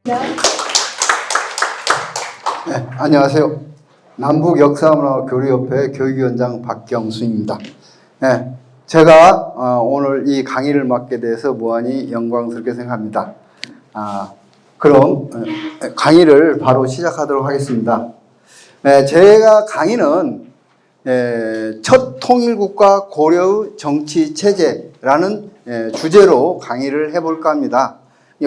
네, 안녕하세요. 남북역사문화교류협회 교육위원장 박경수입니다. 제가 오늘 이 강의를 맡게 돼서 무한히 영광스럽게 생각합니다. 그럼 강의를 바로 시작하도록 하겠습니다. 제가 강의는 첫 통일국가 고려의 정치체제라는 주제로 강의를 해볼까 합니다.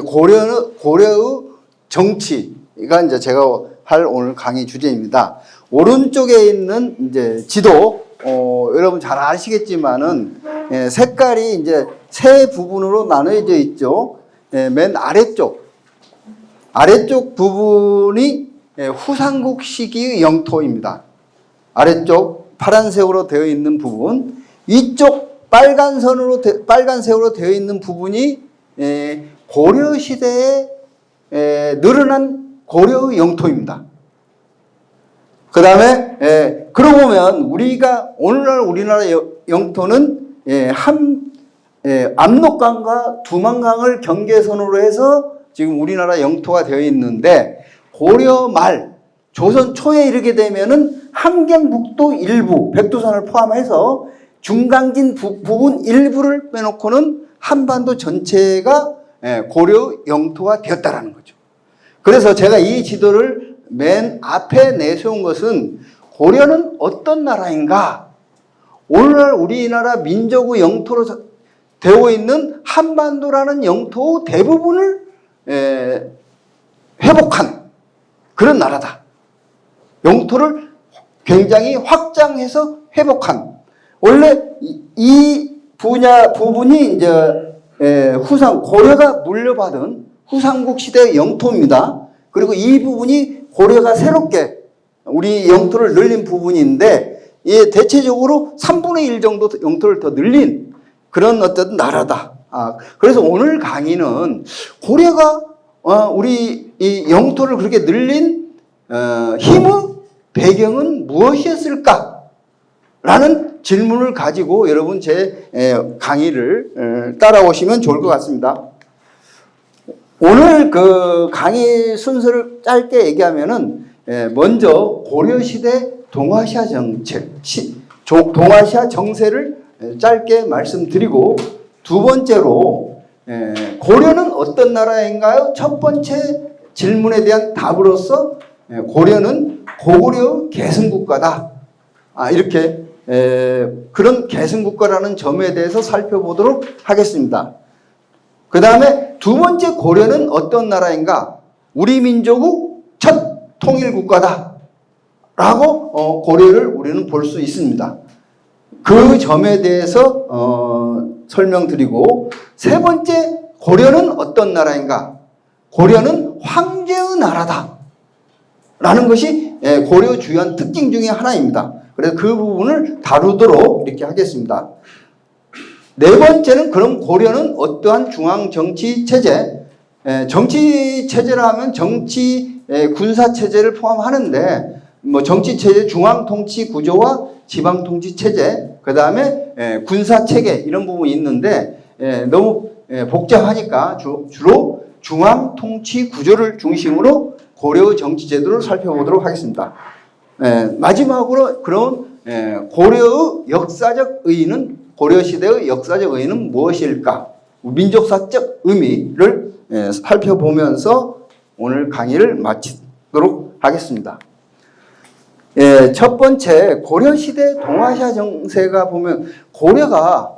고려의 정치가 이제 제가 할 오늘 강의 주제입니다. 오른쪽에 있는 이제 지도, 여러분 잘 아시겠지만은 색깔이 이제 세 부분으로 나눠져 있죠. 맨 아래쪽 부분이 후삼국 시기의 영토입니다. 아래쪽 파란색으로 되어 있는 부분, 위쪽 빨간색으로 되어 있는 부분이 고려 시대에 늘어난 고려의 영토입니다. 그 다음에 그러고 보면 오늘날 우리나라 영토는 압록강과 두만강을 경계선으로 해서 지금 우리나라 영토가 되어 있는데, 고려 말 조선 초에 이르게 되면은 함경북도 일부, 백두산을 포함해서 중강진 부분 일부를 빼놓고는 한반도 전체가 고려 영토가 되었다라는 거죠. 그래서 제가 이 지도를 맨 앞에 내세운 것은 고려는 어떤 나라인가? 오늘날 우리나라 민족의 영토로 되고 있는 한반도라는 영토 대부분을 회복한 그런 나라다. 영토를 굉장히 확장해서 회복한. 원래 이 부분이 이제 고려가 물려받은 후삼국 시대의 영토입니다. 그리고 이 부분이 고려가 새롭게 우리 영토를 늘린 부분인데, 대체적으로 3분의 1 정도 영토를 더 늘린 그런 어떤 나라다. 그래서 오늘 강의는 고려가 우리 이 영토를 그렇게 늘린 힘의 배경은 무엇이었을까? 라는 질문을 가지고 여러분 제 강의를 따라오시면 좋을 것 같습니다. 오늘 그 강의 순서를 짧게 얘기하면은, 먼저 고려시대 동아시아 정세를 짧게 말씀드리고, 두 번째로 고려는 어떤 나라인가요? 첫 번째 질문에 대한 답으로서 고려는 고구려 계승국가다. 이렇게 그런 계승국가라는 점에 대해서 살펴보도록 하겠습니다. 그 다음에 두 번째, 고려는 어떤 나라인가? 우리 민족의 첫 통일국가다 라고 고려를 우리는 볼 수 있습니다. 그 점에 대해서 설명드리고, 세 번째, 고려는 어떤 나라인가? 고려는 황제의 나라다 라는 것이 고려 주요한 특징 중에 하나입니다. 그래서 그 부분을 다루도록 이렇게 하겠습니다. 네 번째는, 그럼 고려는 어떠한 중앙정치체제, 정치체제라 하면 정치, 군사체제를 포함하는데, 정치체제, 중앙통치구조와 지방통치체제, 그 다음에 군사체계, 이런 부분이 있는데, 너무 복잡하니까 주로 중앙통치구조를 중심으로 고려의 정치제도를 살펴보도록 하겠습니다. 마지막으로, 그런 고려의 역사적 의의는, 고려시대의 역사적 의의는 무엇일까? 민족사적 의미를 살펴보면서 오늘 강의를 마치도록 하겠습니다. 첫 번째, 고려시대 동아시아 정세가 보면, 고려가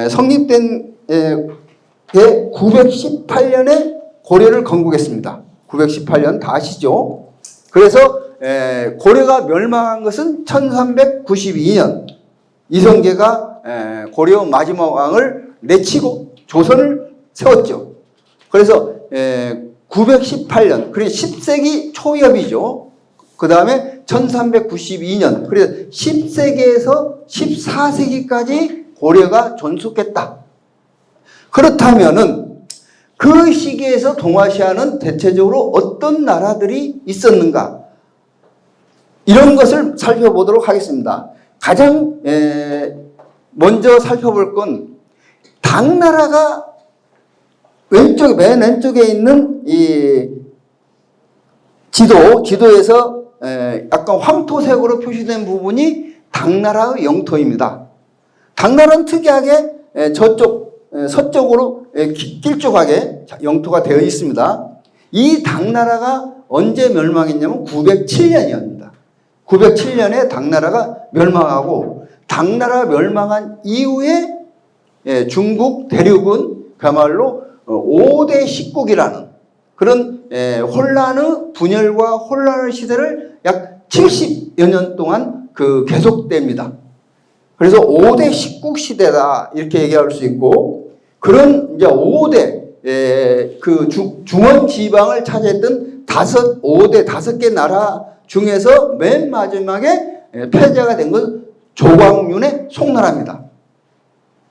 성립된 게 918년에 고려를 건국했습니다. 918년 다 아시죠? 그래서 고려가 멸망한 것은 1392년 이성계가 고려 마지막 왕을 내치고 조선을 세웠죠. 그래서 918년, 그러니까 10세기 초엽이죠. 그 다음에 1392년, 그래서 10세기에서 14세기까지 고려가 존속했다. 그렇다면은 그 시기에서 동아시아는 대체적으로 어떤 나라들이 있었는가? 이런 것을 살펴보도록 하겠습니다. 가장 먼저 살펴볼 건, 당나라가 맨 왼쪽에 있는 이 지도에서 약간 황토색으로 표시된 부분이 당나라의 영토입니다. 당나라는 특이하게 서쪽으로 길쭉하게 영토가 되어 있습니다. 이 당나라가 언제 멸망했냐면 907년이었습니다. 907년에 당나라가 멸망하고, 당나라 멸망한 이후에 중국 대륙은 그야말로 5대 식국이라는 그런 혼란의 분열과 혼란의 시대를 약 70여 년 동안 계속됩니다. 그래서 5대 식국 시대다 이렇게 얘기할 수 있고, 그런 이제 5대 중원 지방을 차지했던 5개 나라 중에서 맨 마지막에 폐자가 된 건 조광윤의 송나라입니다.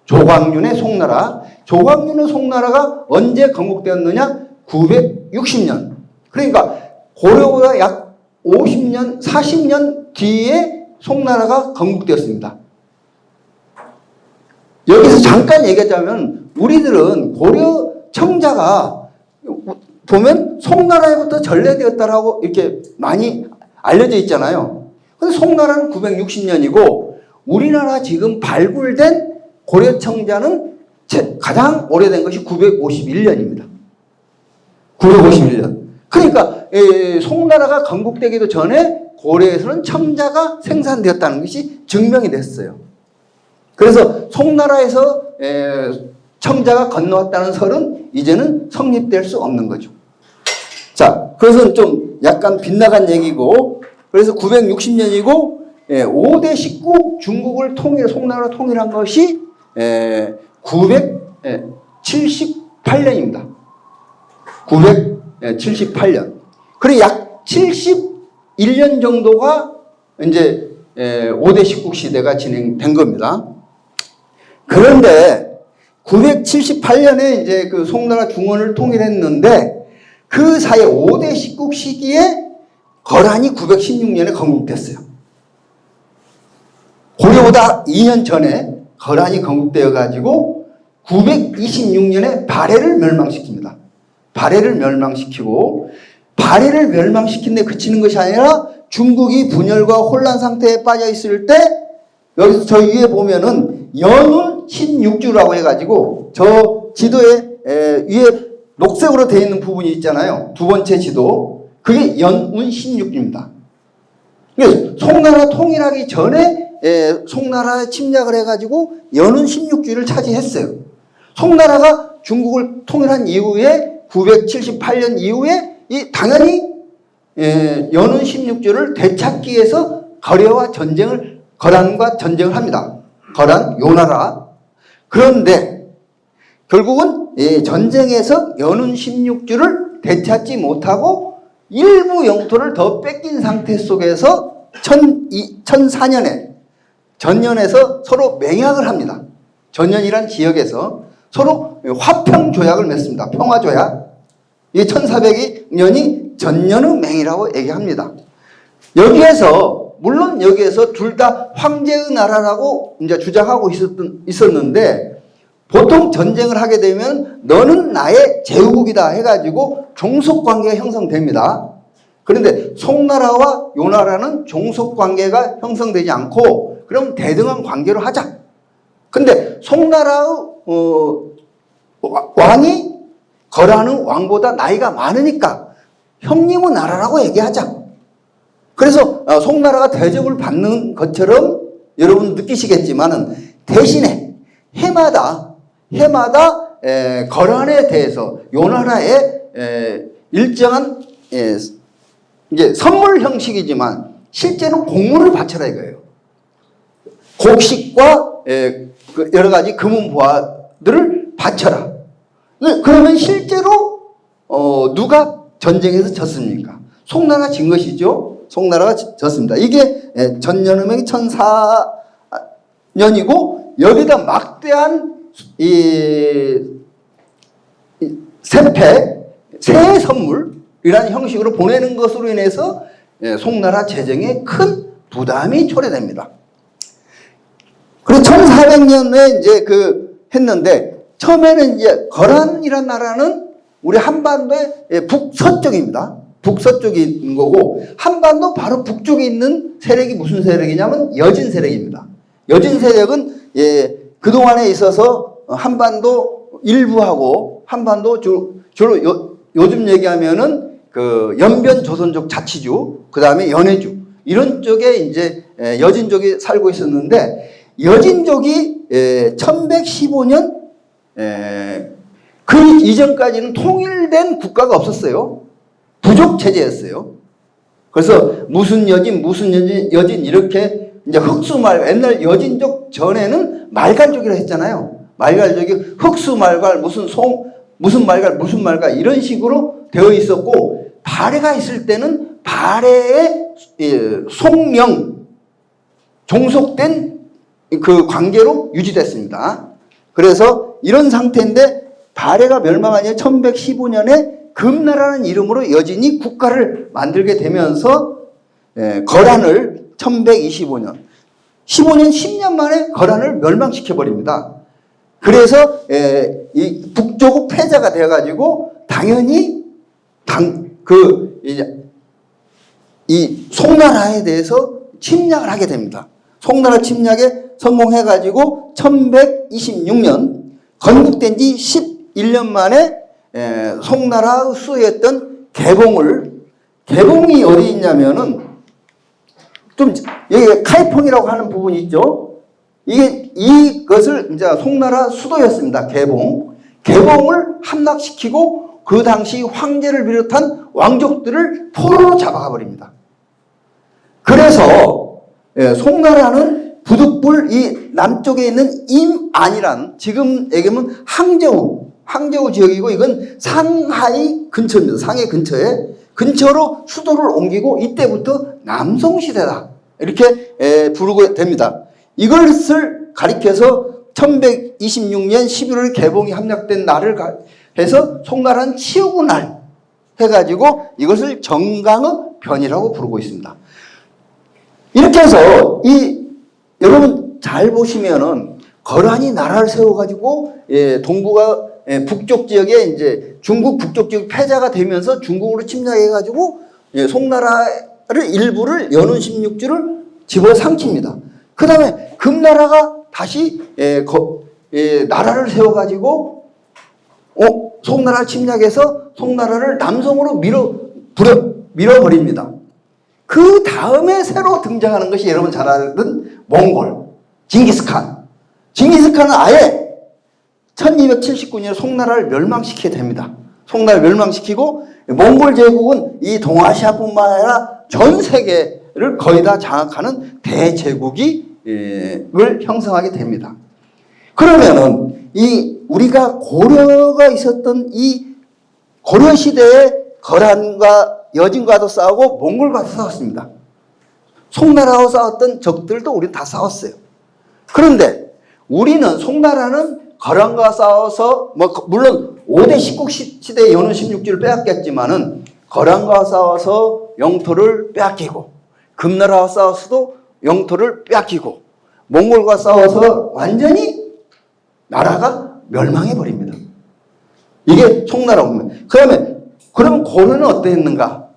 조광윤의 송나라. 조광윤의 송나라가 언제 건국되었느냐? 960년. 그러니까 고려보다 약 50년, 40년 뒤에 송나라가 건국되었습니다. 여기서 잠깐 얘기하자면, 우리들은 고려 청자가 보면 송나라에부터 전래되었다라고 이렇게 많이 알려져 있잖아요. 근데 송나라는 960년이고, 우리나라 지금 발굴된 고려 청자는 가장 오래된 것이 951년입니다. 951년. 그러니까 송나라가 건국되기도 전에 고려에서는 청자가 생산되었다는 것이 증명이 됐어요. 그래서 송나라에서 청자가 건너왔다는 설은 이제는 성립될 수 없는 거죠. 자, 그것은 좀 약간 빗나간 얘기고, 그래서 960년이고 5대 식국 중국을 송나라로 통일한 것이 978년입니다. 978년. 그리고 약 71년 정도가 이제 5대 식국 시대가 진행된 겁니다. 그런데 978년에 이제 송나라 중원을 통일했는데, 그 사이에 5대 식국 시기에 거란이 916년에 건국됐어요. 고려보다 2년 전에 거란이 건국되어 가지고 926년에 발해를 멸망시킵니다. 발해를 멸망시키고, 발해를 멸망시킨 데 그치는 것이 아니라 중국이 분열과 혼란 상태에 빠져 있을 때, 여기서 저 위에 보면은 연운 신육주라고 해가지고 저 지도에 위에 녹색으로 되어 있는 부분이 있잖아요. 두 번째 지도. 그게 연운 신육주입니다. 그래서 송나라 통일하기 전에 송나라에 침략을 해가지고 연운 신육주를 차지했어요. 송나라가 중국을 통일한 이후에 978년 이후에 당연히 연운 신육주를 되찾기 위해서 거란과 전쟁을 합니다. 거란, 요나라. 그런데 결국은 전쟁에서 연운 16주를 되찾지 못하고 일부 영토를 더 뺏긴 상태 속에서 1004년에 전년에서 서로 맹약을 합니다. 전년이란 지역에서 서로 화평 조약을 맺습니다. 평화 조약. 이 1400년이 전년의 맹이라고 얘기합니다. 물론 여기에서 둘 다 황제의 나라라고 이제 주장하고 있었는데, 보통 전쟁을 하게 되면 너는 나의 제후국이다 해가지고 종속관계가 형성됩니다. 그런데 송나라와 요나라는 종속관계가 형성되지 않고, 그럼 대등한 관계로 하자. 근데 송나라의 왕이 거란의 왕보다 나이가 많으니까 형님의 나라라고 얘기하자. 그래서 송나라가 대접을 받는 것처럼 여러분 느끼시겠지만은, 대신에 해마다 거란에 대해서 요나라의 일정한 이제 선물 형식이지만 실제는 공물을 바쳐라 이거예요. 곡식과 여러 가지 금은 보화들을 바쳐라. 그러면 실제로 누가 전쟁에서 졌습니까? 송나라가 진 것이죠. 송나라가 졌습니다. 이게 전년음행이 1004년이고, 여기다 막대한 새 선물이라는 형식으로 보내는 것으로 인해서 송나라 재정에 큰 부담이 초래됩니다. 그리고 1400년에 이제 했는데, 처음에는 이제 거란이라는 나라는 우리 한반도의 북서쪽입니다. 북서쪽에 있는 거고, 한반도 바로 북쪽에 있는 세력이 무슨 세력이냐면 여진 세력입니다. 여진 세력은 그동안에 있어서 한반도 일부하고 한반도 주로 요즘 얘기하면은 그 연변 조선족 자치주, 그 다음에 연해주, 이런 쪽에 이제 여진족이 살고 있었는데, 여진족이 1115년 그 이전까지는 통일된 국가가 없었어요. 부족 체제였어요. 그래서 무슨 여진 이렇게 이제 흑수말갈, 옛날 여진족 전에는 말갈족이라 했잖아요. 말갈족이 흑수말갈, 무슨 말갈 이런 식으로 되어 있었고, 발해가 있을 때는 발해의 속령, 종속된 그 관계로 유지됐습니다. 그래서 이런 상태인데, 발해가 멸망한 지 1115년에 금나라는 이름으로 여진이 국가를 만들게 되면서 거란을 1125년, 15년, 10년 만에 거란을 멸망시켜버립니다. 그래서 이 북조국 패자가 되어가지고 당연히 이 송나라에 대해서 침략을 하게 됩니다. 송나라 침략에 성공해가지고 1126년 건국된 지 11년 만에 송나라 수도였던 개봉이 어디 있냐면은 좀 여기 카이퐁이라고 하는 부분이 있죠. 이것을 이제 송나라 수도였습니다. 개봉을 함락시키고 그 당시 황제를 비롯한 왕족들을 포로로 잡아가 버립니다. 그래서 송나라는 부득불 이 남쪽에 있는 임안이란, 지금 얘기하면 항저우 지역이고, 이건 상하이 근처입니다. 상해 근처로 수도를 옮기고, 이때부터 남송시대다 이렇게 부르게 됩니다. 이것을 가리켜서 1126년 11월 개봉이 함락된 날을 해서 송나라는 치우고 날 해가지고 이것을 정강의 변이라고 부르고 있습니다. 이렇게 해서 여러분 잘 보시면은 거란이 나라를 세워가지고 동북아 북쪽 지역에 이제 중국 북쪽 지역 패자가 되면서 중국으로 침략해가지고 송나라를 일부를 연운 16주를 집어삼킵니다. 그 다음에 금나라가 다시 나라를 세워가지고 송나라를 침략해서 송나라를 남성으로 밀어버립니다. 그 다음에 새로 등장하는 것이 여러분 잘 아는 몽골, 징기스칸은 아예 1279년에 송나라를 멸망시키게 됩니다. 송나라를 멸망시키고, 몽골 제국은 이 동아시아뿐만 아니라 전 세계를 거의 다 장악하는 대제국을 형성하게 됩니다. 그러면은 우리가 고려가 있었던 이 고려 시대에 거란과 여진과도 싸우고 몽골과도 싸웠습니다. 송나라와 싸웠던 적들도 우리 다 싸웠어요. 그런데 송나라는 거란과 싸워서 물론 5대 십국 시대의 연운 16주를 빼앗겼지만은 거란과 싸워서 영토를 빼앗기고, 금나라와 싸워서도 영토를 빼앗기고, 몽골과 싸워서 완전히 나라가 멸망해 버립니다. 이게 송나라입니다. 그러면 고려는 어땠는가?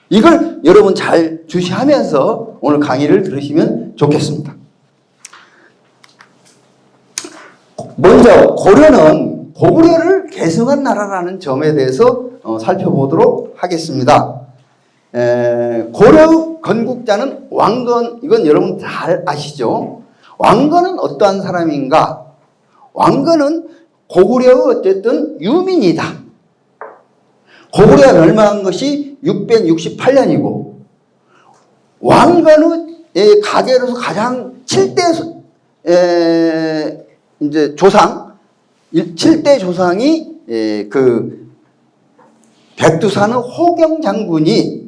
이걸 여러분 잘 주시하면서 오늘 강의를 들으시면 좋겠습니다. 먼저 고려는 고구려를 계승한 나라라는 점에 대해서 살펴보도록 하겠습니다. 고려 건국자는 왕건, 이건 여러분 잘 아시죠? 왕건은 어떠한 사람인가? 왕건은 고구려의 어쨌든 유민이다. 고구려가 멸망한 것이 668년이고, 왕건의 가계로서 가장 7대 이제 조상, 7대 조상이 그 백두산의 호경 장군이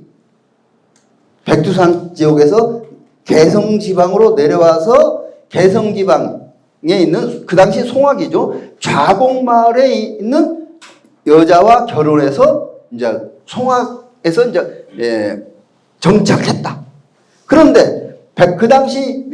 백두산 지역에서 개성지방으로 내려와서 개성지방에 있는 그 당시 송악이죠. 좌곡마을에 있는 여자와 결혼해서 이제 송악에서 이제 정착했다. 그런데 그 당시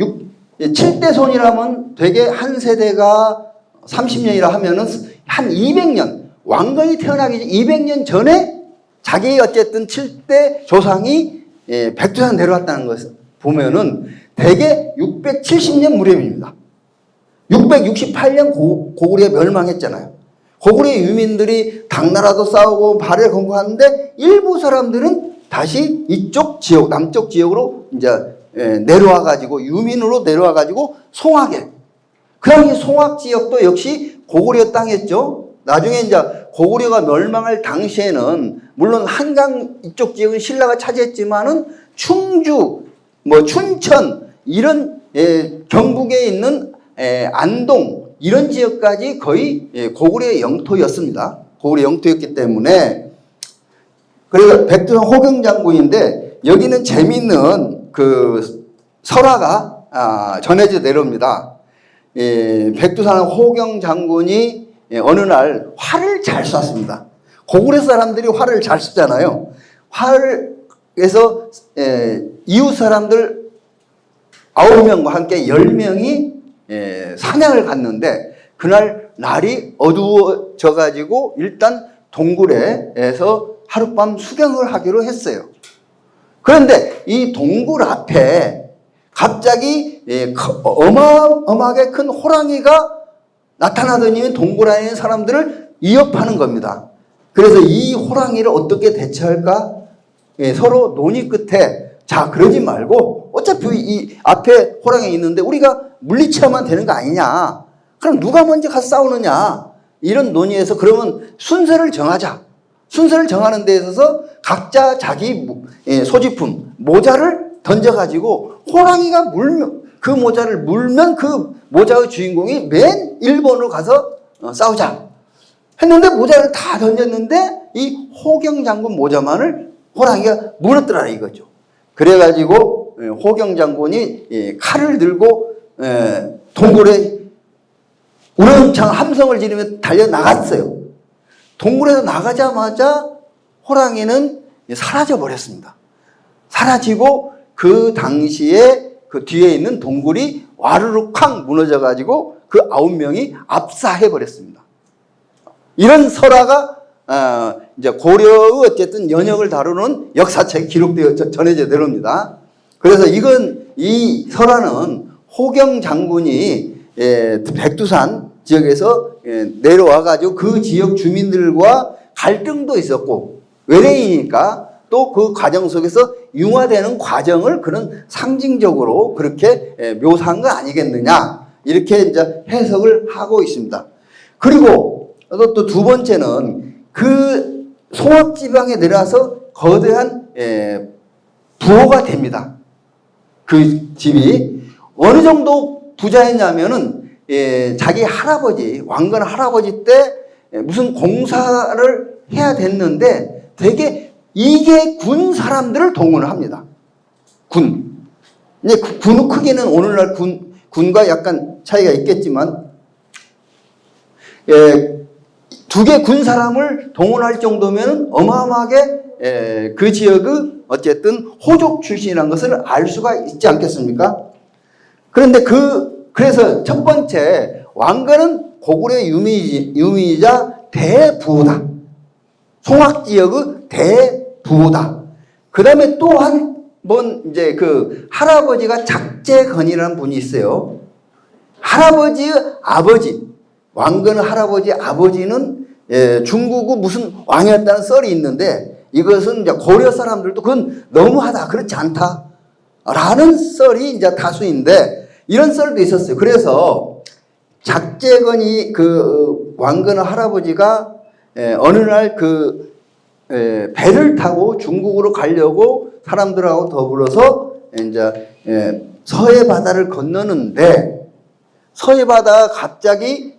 7대 손이라면 되게 한 세대가 30년이라 하면은 한 200년, 왕건이 태어나기 200년 전에 자기 어쨌든 7대 조상이 백두산 내려왔다는 것을 보면은 대개 670년 무렵입니다. 668년 고구려가 멸망했잖아요. 고구려 유민들이 당나라도 싸우고 발해를 건국하는데 일부 사람들은 다시 이쪽 지역, 남쪽 지역으로 이제 내려와가지고 유민으로 내려와가지고 송악에. 그 당시 송악 지역도 역시 고구려 땅이었죠. 나중에 이제 고구려가 멸망할 당시에는 물론 한강 이쪽 지역은 신라가 차지했지만은 충주, 뭐 춘천 이런 경북에 있는 안동 이런 지역까지 거의 고구려의 영토였습니다. 고구려 영토였기 때문에 그래서 백두산 호경 장군인데 여기는 재미있는 그 설화가 전해져 내려옵니다. 백두산 호경 장군이 어느 날 활을 잘 쐈습니다. 고구려 사람들이 활을 잘 쏘잖아요. 활에서 이웃 사람들 9명과 함께 10명이 사냥을 갔는데 그날 날이 어두워져 가지고 일단 동굴에서 하룻밤 수경을 하기로 했어요. 그런데 이 동굴 앞에 갑자기 어마어마하게 큰 호랑이가 나타나더니 동굴 안에 있는 사람들을 위협하는 겁니다. 그래서 이 호랑이를 어떻게 대처할까? 서로 논의 끝에 자 그러지 말고 어차피 이 앞에 호랑이 있는데 우리가 물리쳐야만 되는 거 아니냐. 그럼 누가 먼저 가서 싸우느냐. 이런 논의에서 그러면 순서를 정하자. 순서를 정하는 데 있어서 각자 자기 소지품 모자를 던져가지고 호랑이가 물면 그 모자를 물면 그 모자의 주인공이 맨 1번으로 가서 싸우자 했는데 모자를 다 던졌는데 이 호경 장군 모자만을 호랑이가 물었더라 이거죠. 그래가지고 호경 장군이 칼을 들고 동굴에 우렁창 함성을 지르며 달려나갔어요. 동굴에서 나가자마자 호랑이는 사라져 버렸습니다. 사라지고 그 당시에 그 뒤에 있는 동굴이 와르르 쾅 무너져 가지고 그 9명이 압사해 버렸습니다. 이런 설화가 이제 고려의 어쨌든 연역을 다루는 역사책에 기록되어 전해져 내려옵니다. 그래서 이 설화는 호경 장군이 백두산 지역에서 내려와 가지고 그 지역 주민들과 갈등도 있었고 외래이니까 또 그 과정 속에서 융화되는 과정을 그런 상징적으로 그렇게 묘사한 거 아니겠느냐 이렇게 이제 해석을 하고 있습니다. 그리고 또 두 번째는 그 송악 지방에 내려와서 거대한 부호가 됩니다. 그 집이 어느 정도 부자였냐면은 자기 할아버지 왕건 할아버지 때 무슨 공사를 해야 됐는데 되게 이게 군 사람들을 동원을 합니다. 군. 이제 군 크기는 오늘날 군과 약간 차이가 있겠지만, 두 개 군 사람을 동원할 정도면 어마어마하게 그 지역의 어쨌든 호족 출신이라는 것을 알 수가 있지 않겠습니까? 그런데 그래서 첫 번째 왕건은 고구려 유민이자 대부호다. 송악 지역의 대부호다. 그 다음에 또 한 번 이제 그 할아버지가 작제건이라는 분이 있어요. 할아버지의 아버지, 왕건의 할아버지 아버지는 중국의 무슨 왕이었다는 썰이 있는데 이것은 이제 고려 사람들도 그건 너무하다, 그렇지 않다 라는 썰이 이제 다수인데 이런 썰도 있었어요. 그래서 작제건이 그 왕건의 할아버지가 어느 날 그 배를 타고 중국으로 가려고 사람들하고 더불어서 이제 서해 바다를 건너는데 서해 바다가 갑자기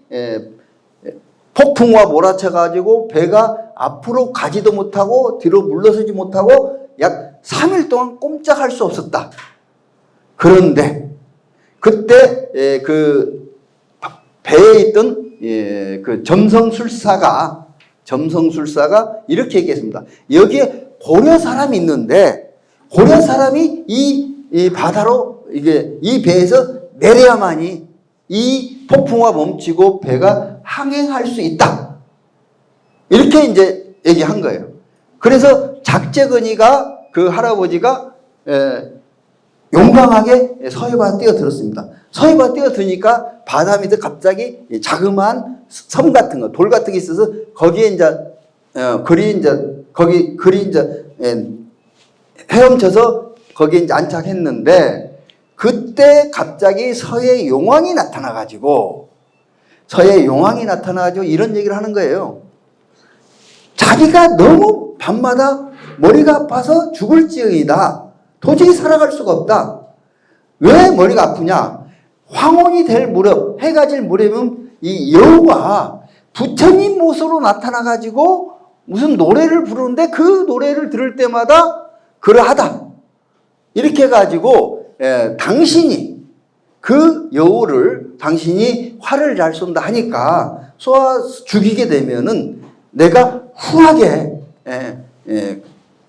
폭풍우가 몰아쳐 가지고 배가 앞으로 가지도 못하고 뒤로 물러서지 못하고 약 3일 동안 꼼짝할 수 없었다. 그런데 그때 그 배에 있던 그 점성술사가 이렇게 얘기했습니다. 여기에 고려 사람이 있는데 고려 사람이 이 바다로 이 배에서 내려야만이 이 폭풍우가 멈추고 배가 항행할 수 있다. 이렇게 이제 얘기한 거예요. 그래서 작재근이가 그 할아버지가 용감하게 서해바다 뛰어들었습니다. 서해바다 뛰어드니까 바다 밑에 갑자기 자그마한 섬 같은 거, 돌 같은 게 있어서 거기에 이제 글이 이제 헤엄쳐서 거기에 이제 안착했는데, 그때 갑자기 서해 용왕이 나타나가지고 이런 얘기를 하는 거예요. 자기가 너무 밤마다 머리가 아파서 죽을지어이다. 도저히 살아갈 수가 없다. 왜 머리가 아프냐? 황혼이 될 무렵, 해가 질 무렵은 이 여우가 부처님 모습으로 나타나가지고 무슨 노래를 부르는데 그 노래를 들을 때마다 그러하다. 이렇게 해가지고 당신이 그 여우를 당신이 활을 잘 쏜다 하니까 쏘아 죽이게 되면은 내가 후하게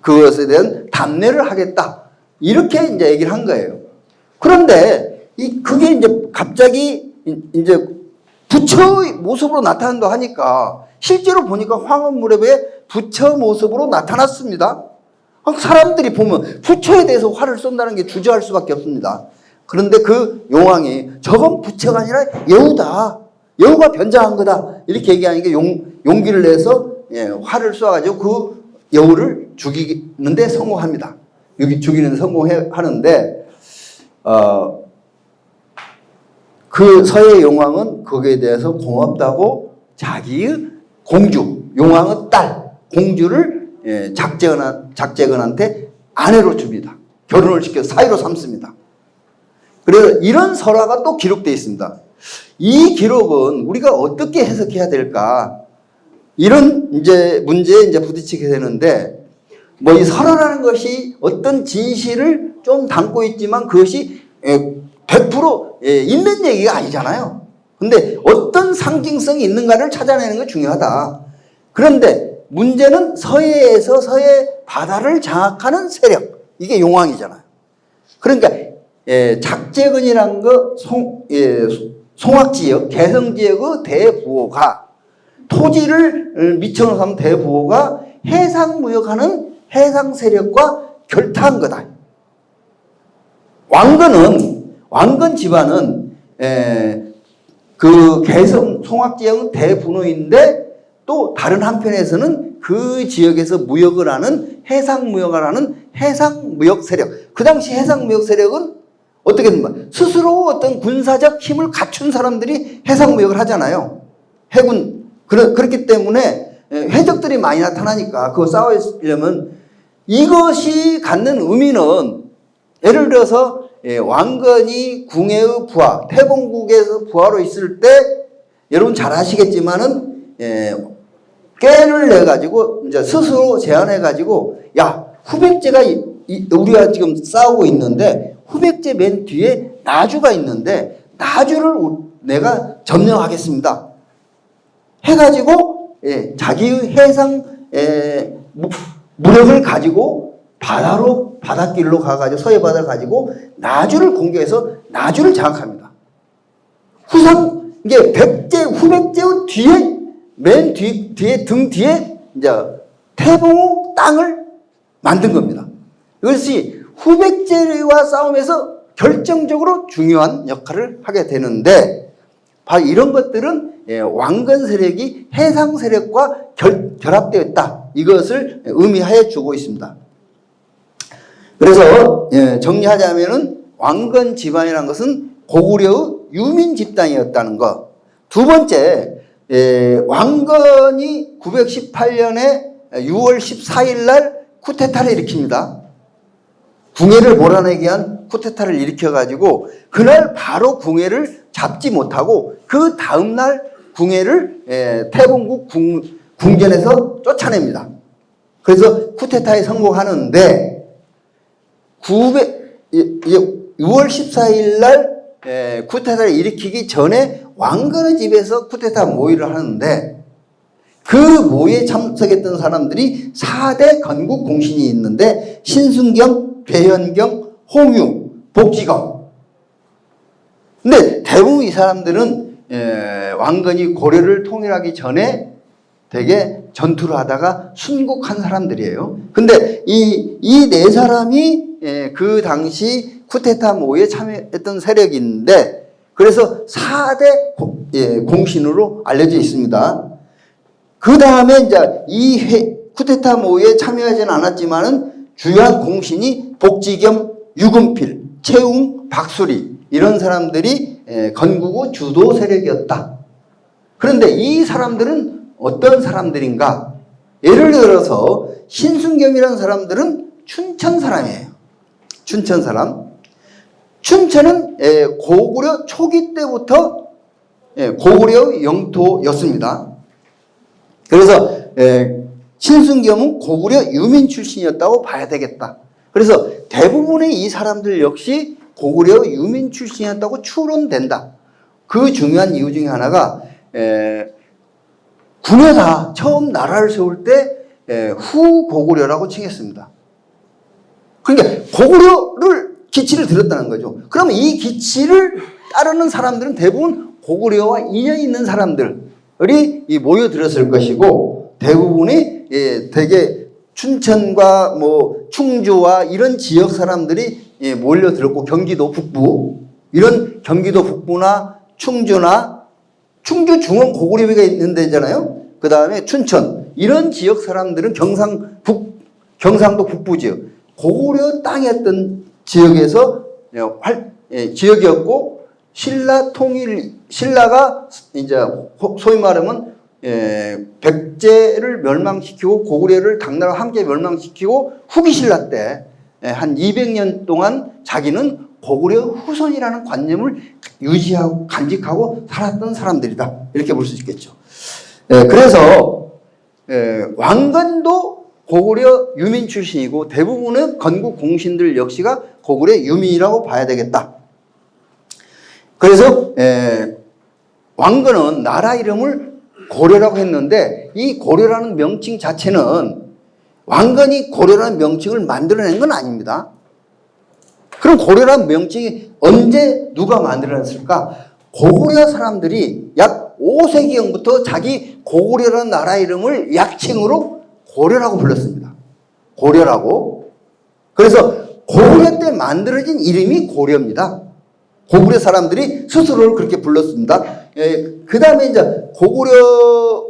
그것에 대한 답례를 하겠다. 이렇게 이제 얘기를 한 거예요. 그런데 그게 이제 갑자기 이제 부처의 모습으로 나타난다 하니까 실제로 보니까 황혼 무렵에 부처 모습으로 나타났습니다. 사람들이 보면 부처에 대해서 활을 쏜다는 게 주저할 수밖에 없습니다. 그런데 그 용왕이 저건 부처가 아니라 여우다. 여우가 변장한 거다. 이렇게 얘기하니까 용기를 내서 활을 쏘아가지고 그 여우를 죽이는데 성공합니다. 여기 죽이는데 성공하는데 그 서해 용왕은 거기에 대해서 고맙다고 자기의 공주, 용왕의 딸 공주를 작재근한테 아내로 줍니다. 결혼을 시켜서 사위로 삼습니다. 그래서 이런 설화가 또 기록되어 있습니다. 이 기록은 우리가 어떻게 해석해야 될까? 이런 문제에 부딪히게 되는데, 뭐 이 설화라는 것이 어떤 진실을 좀 담고 있지만 그것이 100% 있는 얘기가 아니잖아요. 근데 어떤 상징성이 있는가를 찾아내는 게 중요하다. 그런데 문제는 서해에서 서해 바다를 장악하는 세력, 이게 용왕이잖아요. 그러니까 작재근이라는 거 송악지역, 개성지역의 대부호가, 토지를 미천으로 삼은 대부호가 해상무역하는 해상 세력과 결탁한 거다. 왕건 집안은 그 개성 송악지역은 대분호인데, 또 다른 한편에서는 그 지역에서 무역을 하는 해상무역을 하는 해상무역 세력. 그 당시 해상무역 세력은 어떻게 됩니까? 스스로 어떤 군사적 힘을 갖춘 사람들이 해상무역을 하잖아요. 해군. 그렇기 때문에 해적들이 많이 나타나니까 그거 싸우려면, 이것이 갖는 의미는 예를 들어서 왕건이 궁예의 부하, 태봉국에서 부하로 있을 때 여러분 잘 아시겠지만은 꾀를 내가지고 이제 스스로 제안해가지고, 야, 후백제가 우리가 지금 싸우고 있는데 후백제 맨 뒤에 나주가 있는데 나주를 내가 점령하겠습니다. 해가지고 자기의 해상 무력을 가지고 바닷길로 가가지고 서해 바다를 가지고 나주를 공격해서 나주를 장악합니다. 이게 후백제의 뒤에 맨 뒤에 등 뒤에 이제 태봉 땅을 만든 겁니다. 이것이 후백제와 싸움에서 결정적으로 중요한 역할을 하게 되는데, 바로 이런 것들은 왕건 세력이 해상 세력과 결합되어 있다. 이것을 의미하여 주고 있습니다. 그래서 정리하자면은 왕건 집안이라는 것은 고구려의 유민 집단이었다는 것. 두 번째, 왕건이 918년에 6월 14일 날 쿠데타를 일으킵니다. 궁예를 몰아내기 위한 쿠데타를 일으켜가지고 그날 바로 궁예를 잡지 못하고 그 다음날 궁예를 태봉국 궁전에서 쫓아냅니다. 그래서 쿠데타에 성공하는데 6월 14일 날 쿠데타를 일으키기 전에 왕건의 집에서 쿠데타 모의를 하는데, 그 모의에 참석했던 사람들이 4대 건국 공신이 있는데 신순경, 배현경, 홍유, 복지검. 근데 대부분 이 사람들은 왕건이 고려를 통일하기 전에 되게 전투를 하다가 순국한 사람들이에요. 근데 이 네 사람이 그 당시 쿠데타 모에 참여했던 세력인데, 그래서 4대 공신으로 알려져 있습니다. 그 다음에 이제 이 쿠데타 모에 참여하지는 않았지만은 주요한 공신이 복지겸, 유금필, 채웅, 박수리 이런 사람들이 건국의 주도 세력이었다. 그런데 이 사람들은 어떤 사람들인가? 예를 들어서 신순겸이라는 사람들은 춘천 사람이에요. 춘천 사람. 춘천은 고구려 초기 때부터 고구려 영토였습니다. 그래서 신순겸은 고구려 유민 출신이었다고 봐야 되겠다. 그래서 대부분의 이 사람들 역시 고구려 유민 출신이었다고 추론된다. 그 중요한 이유 중에 하나가 군에다 처음 나라를 세울 때 후고구려라고 칭했습니다. 그러니까 고구려를 기치를 들었다는 거죠. 그러면 이 기치를 따르는 사람들은 대부분 고구려와 인연이 있는 사람들이 모여들었을 것이고, 대부분이 되게 춘천과 뭐 충주와 이런 지역 사람들이 몰려들었고, 경기도 북부, 이런 경기도 북부나 충주나 충주 중원 고구려비가 있는 데잖아요. 그 다음에 춘천, 이런 지역 사람들은 경상도 북부 지역, 고구려 땅이었던 지역에서 지역이었고, 신라가 이제 소위 말하면 백제를 멸망시키고 고구려를 당나라와 함께 멸망시키고 후기 신라 때 한 200년 동안 자기는 고구려 후손이라는 관념을 유지하고 간직하고 살았던 사람들이다. 이렇게 볼 수 있겠죠. 그래서 왕건도 고구려 유민 출신이고 대부분의 건국 공신들 역시가 고구려 유민이라고 봐야 되겠다. 그래서 왕건은 나라 이름을 고려라고 했는데, 이 고려라는 명칭 자체는 왕건이 고려라는 명칭을 만들어낸 건 아닙니다. 그럼 고려라는 명칭이 언제 누가 만들어냈을까? 고구려 사람들이 약 5세기경부터 자기 고구려라는 나라 이름을 약칭으로 고려라고 불렀습니다. 고려라고. 그래서 고구려 때 만들어진 이름이 고려입니다. 고구려 사람들이 스스로를 그렇게 불렀습니다. 그 다음에 이제 고구려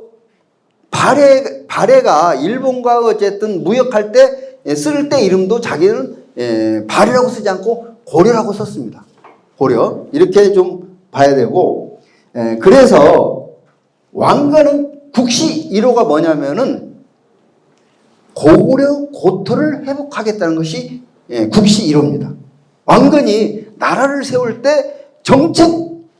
발해가 일본과 어쨌든 무역할 때 쓸 때 이름도 자기는 발해라고 쓰지 않고 고려라고 썼습니다. 고려. 이렇게 좀 봐야 되고, 그래서 왕건은 국시 1호가 뭐냐면은 고구려 고토를 회복하겠다는 것이 국시 1호입니다. 왕건이 나라를 세울 때 정책,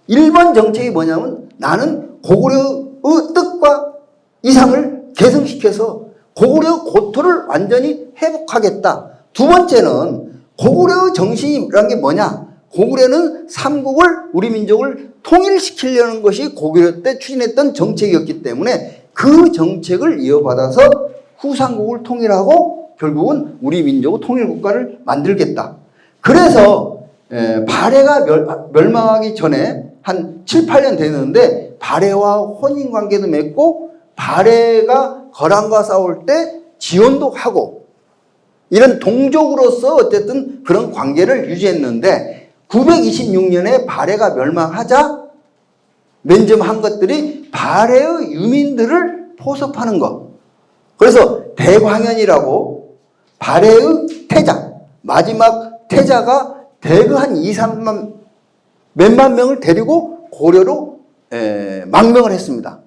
1번 정책이 뭐냐면 나는 고구려의 뜻과 이상을 개성시켜서 고구려 고토를 완전히 회복하겠다. 두 번째는 고구려 정신이라는 게 뭐냐? 고구려는 삼국을, 우리 민족을 통일시키려는 것이 고구려 때 추진했던 정책이었기 때문에 그 정책을 이어받아서 후삼국을 통일하고 결국은 우리 민족의 통일국가를 만들겠다. 그래서 발해가 멸망하기 전에 한 7, 8년 됐는데 발해와 혼인관계도 맺고, 발해가 거란과 싸울 때 지원도 하고, 이런 동족으로서 어쨌든 그런 관계를 유지했는데, 926년에 발해가 멸망하자 맨 처음 한 것들이 발해의 유민들을 포섭하는 것. 그래서 대광현이라고 발해의 태자, 마지막 태자가 대거 한 2, 3만 몇만 명을 데리고 고려로 망명을 했습니다.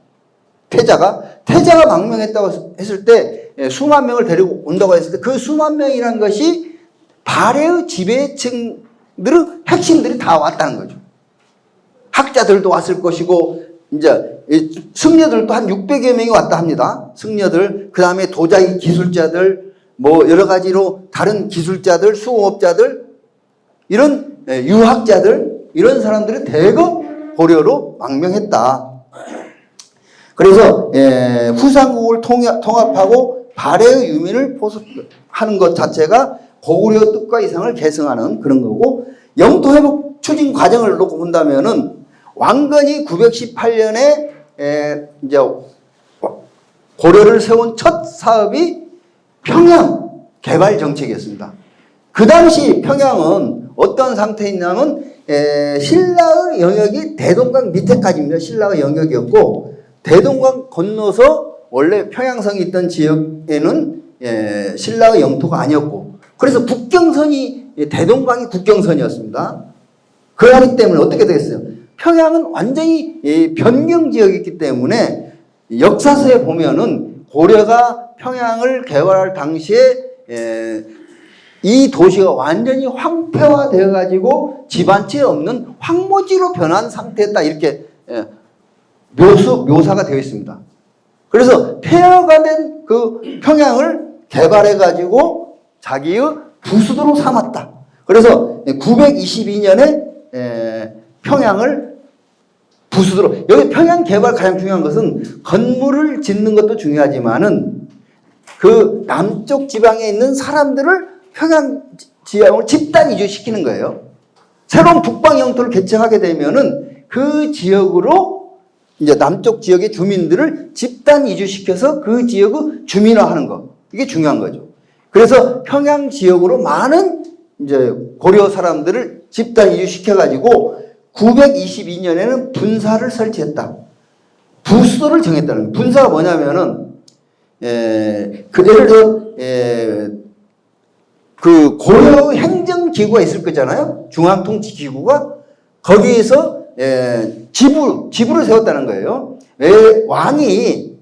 태자가 망명했다고 했을 때 수만 명을 데리고 온다고 했을 때 그 수만 명이라는 것이 발해의 지배층들의 핵심들이 다 왔다는 거죠. 학자들도 왔을 것이고, 이제 승려들도 한 600여 명이 왔다 합니다. 승려들, 그 다음에 도자기 기술자들, 뭐 여러 가지로 다른 기술자들, 수공업자들, 이런 유학자들, 이런 사람들이 대거 고려로 망명했다. 그래서 후삼국을 통합하고 발해의 유민을 포섭하는 것 자체가 고구려 뜻과 이상을 계승하는 그런 거고, 영토 회복 추진 과정을 놓고 본다면은 왕건이 918년에 이제 고려를 세운 첫 사업이 평양 개발 정책이었습니다. 그 당시 평양은 어떤 상태였냐면 신라의 영역이 대동강 밑에까지입니다. 신라의 영역이었고 대동강 건너서 원래 평양성이 있던 지역에는 신라의 영토가 아니었고 그래서 국경선이 대동강이 국경선이었습니다. 그렇기 때문에 어떻게 되겠어요? 평양은 완전히 변경 지역이기 때문에 역사서에 보면은 고려가 평양을 개발할 당시에 이 도시가 완전히 황폐화되어 가지고 집 한 채 없는 황무지로 변한 상태였다 이렇게 묘사가 되어 있습니다. 그래서 폐허가 된 그 평양을 개발해 가지고 자기의 부수도로 삼았다. 그래서 922년에 평양을 부수도로, 여기 평양 개발 가장 중요한 것은 건물을 짓는 것도 중요하지만은 그 남쪽 지방에 있는 사람들을 평양 지역으로 집단 이주시키는 거예요. 새로운 북방 영토를 개척하게 되면은 그 지역으로 이제 남쪽 지역의 주민들을 집단 이주시켜서 그 지역을 주민화하는 거. 이게 중요한 거죠. 그래서 평양 지역으로 많은 이제 고려 사람들을 집단 이주시켜가지고 922년에는 분사를 설치했다. 부수도를 정했다는 거예요. 분사가 뭐냐면은, 예를 들어, 그 고려 행정기구가 있을 거잖아요. 중앙통치기구가. 거기에서, 지부를 세웠다는 거예요. 왜 왕이,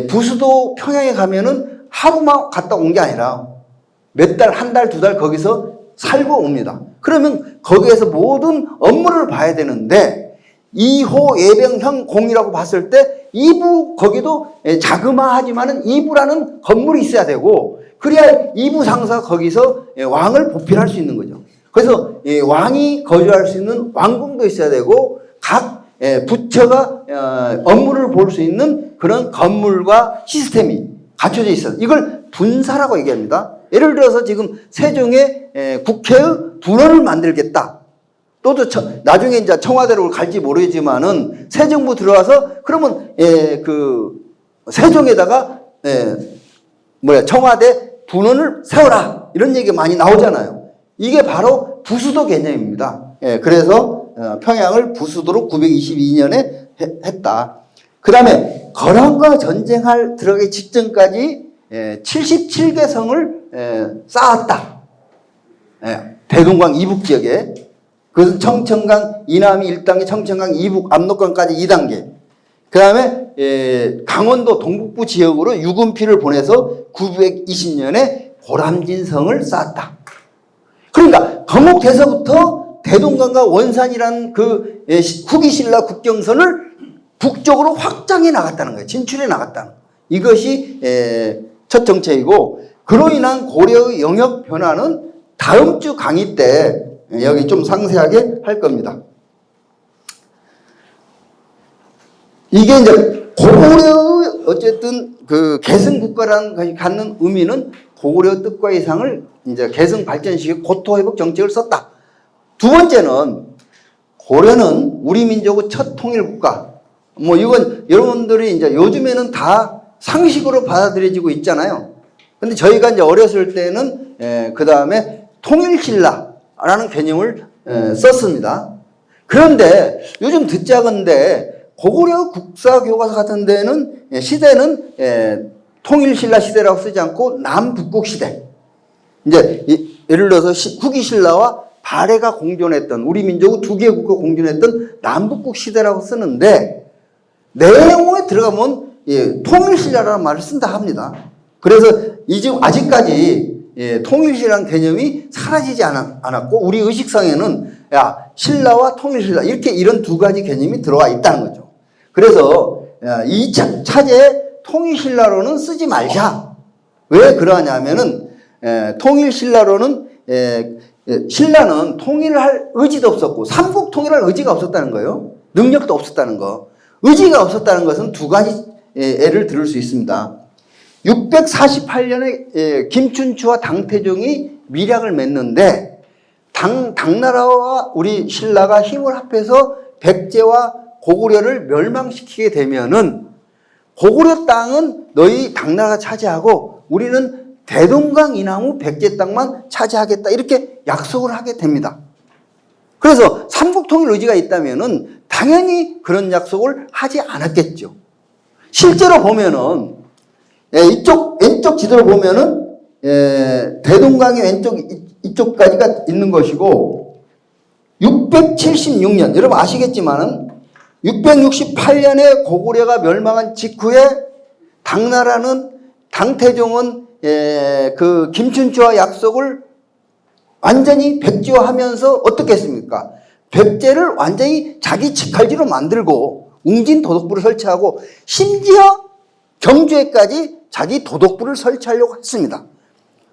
부수도 평양에 가면은 하루만 갔다 온 게 아니라 몇 달, 한 달, 두 달 거기서 살고 옵니다. 그러면 거기에서 모든 업무를 봐야 되는데 2호 예병형 공이라고 봤을 때 2부 거기도 자그마하지만은 2부라는 건물이 있어야 되고 그래야 2부 상사가 거기서 왕을 보필할 수 있는 거죠. 그래서 왕이 거주할 수 있는 왕궁도 있어야 되고 각 부처가 업무를 볼 수 있는 그런 건물과 시스템이 갖춰져 있어요. 이걸 분사라고 얘기합니다. 예를 들어서 지금 세종의 국회의 분원을 만들겠다. 또 나중에 이제 청와대로 갈지 모르지만은 새 정부 들어와서 그러면 그 세종에다가 청와대 분원을 세워라 이런 얘기 많이 나오잖아요. 이게 바로 부수도 개념입니다. 그래서 평양을 부수도로 922년에 했다. 그 다음에 거란과 전쟁할 들어가기 직전까지 77개 성을 쌓았다. 대동강 이북 지역에. 그것은 청천강 이남이 1단계, 청천강 이북 압록강까지 2단계. 그 다음에 강원도 동북부 지역으로 유군피를 보내서 920년에 고람진성을 쌓았다. 그러니까 건국돼서부터 대동강과 원산이라는 그 후기 신라 국경선을 북쪽으로 확장해 나갔다는 거예요. 진출해 나갔다는 거예요. 이것이 첫 정책이고 그로 인한 고려의 영역 변화는 다음 주 강의 때 여기 좀 상세하게 할 겁니다. 이게 이제 고려의 어쨌든 그 개성국가라는 것이 갖는 의미는 고려 뜻과 이상을 이제 개성 발전시키고 고토 회복 정책을 썼다. 두 번째는 고려는 우리 민족의 첫 통일국가. 뭐 이건 여러분들이 이제 요즘에는 다 상식으로 받아들여지고 있잖아요. 근데 저희가 이제 어렸을 때는 그 다음에 통일신라라는 개념을 썼습니다. 그런데 요즘 듣자건데 고구려 국사교과서 같은 데는 시대는 통일신라 시대라고 쓰지 않고 남북국 시대. 이제 예를 들어서 후기 신라와 발해가 공존했던 우리 민족의 두 개의 국가가 공존했던 남북국 시대라고 쓰는데 내용에 들어가면 통일신라라는 말을 쓴다 합니다. 그래서 지금 아직까지 통일신라는 개념이 사라지지 않았고 우리 의식상에는 신라와 통일신라 이렇게 이런 두 가지 개념이 들어와 있다는 거죠. 그래서 이 차제에 통일신라로는 쓰지 말자. 왜 그러냐면은 통일신라로는 신라는 통일할 의지도 없었고 삼국 통일할 의지가 없었다는 거예요. 능력도 없었다는 거. 의지가 없었다는 것은 두 가지 예를 들을 수 있습니다. 648년에 김춘추와 당태종이 밀약을 맺는데 당나라와 우리 신라가 힘을 합해서 백제와 고구려를 멸망시키게 되면은 고구려 땅은 너희 당나라가 차지하고 우리는 대동강 이나무 백제 땅만 차지하겠다 이렇게 약속을 하게 됩니다. 그래서 삼국통일 의지가 있다면은 당연히 그런 약속을 하지 않았겠죠. 실제로 보면은 이쪽 왼쪽 지도를 보면은 대동강이 왼쪽 이쪽까지가 있는 것이고 676년 여러분 아시겠지만은 668년에 고구려가 멸망한 직후에 당나라는 당태종은 그 김춘추와 약속을 완전히 백지화하면서 어떻게 했습니까? 백제를 완전히 자기 직할지로 만들고 웅진 도독부를 설치하고 심지어 경주에까지 자기 도독부를 설치하려고 했습니다.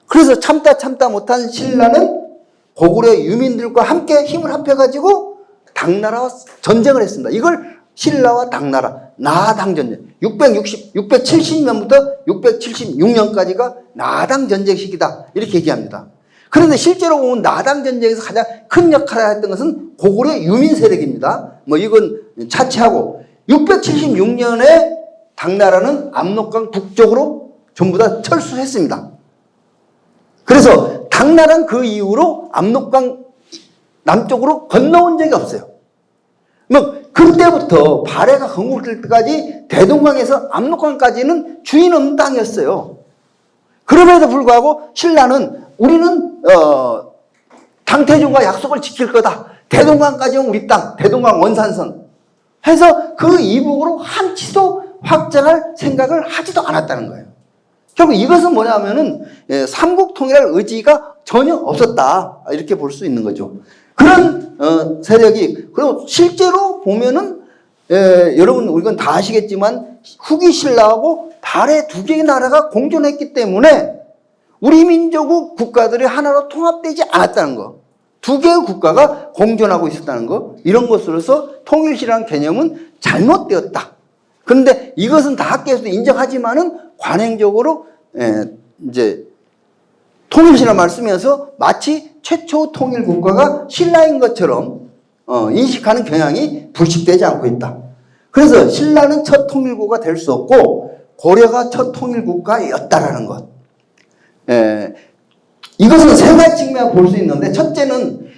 그래서 참다 못한 신라는 고구려 유민들과 함께 힘을 합해가지고 당나라와 전쟁을 했습니다. 이걸 신라와 당나라 나당 전쟁 670년부터 676년까지가 나당 전쟁 시기다 이렇게 얘기합니다. 그런데 실제로 보면 나당 전쟁에서 가장 큰 역할을 했던 것은 고구려 유민 세력입니다. 뭐 이건 차치하고 676년에 당나라는 압록강 북쪽으로 전부 다 철수했습니다. 그래서 당나라는 그 이후로 압록강 남쪽으로 건너온 적이 없어요. 뭐 그때부터 발해가 건국될 때까지 대동강에서 압록강까지는 주인 없는 땅이었어요. 그럼에도 불구하고 신라는 우리는 당태종과 약속을 지킬 거다. 대동강까지는 우리 땅, 대동강 원산선 해서 그 이북으로 한치도 확장할 생각을 하지도 않았다는 거예요. 결국 이것은 뭐냐면은 삼국통일할 의지가 전혀 없었다 이렇게 볼 수 있는 거죠. 그런 세력이 그리고 실제로 보면은 여러분 이건 다 아시겠지만 후기 신라하고 발해 두 개의 나라가 공존했기 때문에 우리 민족의 국가들이 하나로 통합되지 않았다는 거, 두 개의 국가가 공존하고 있었다는 거, 이런 것으로서 통일시라는 개념은 잘못되었다. 그런데 이것은 다 학계에서도 인정하지만은 관행적으로 이제 통일시라 말쓰면서 마치 최초 통일 국가가 신라인 것처럼 인식하는 경향이 불식되지 않고 있다. 그래서 신라는 첫 통일국가 될 수 없고 고려가 첫 통일국가였다라는 것. 이것은 세 가지 측면을 볼 수 있는데 첫째는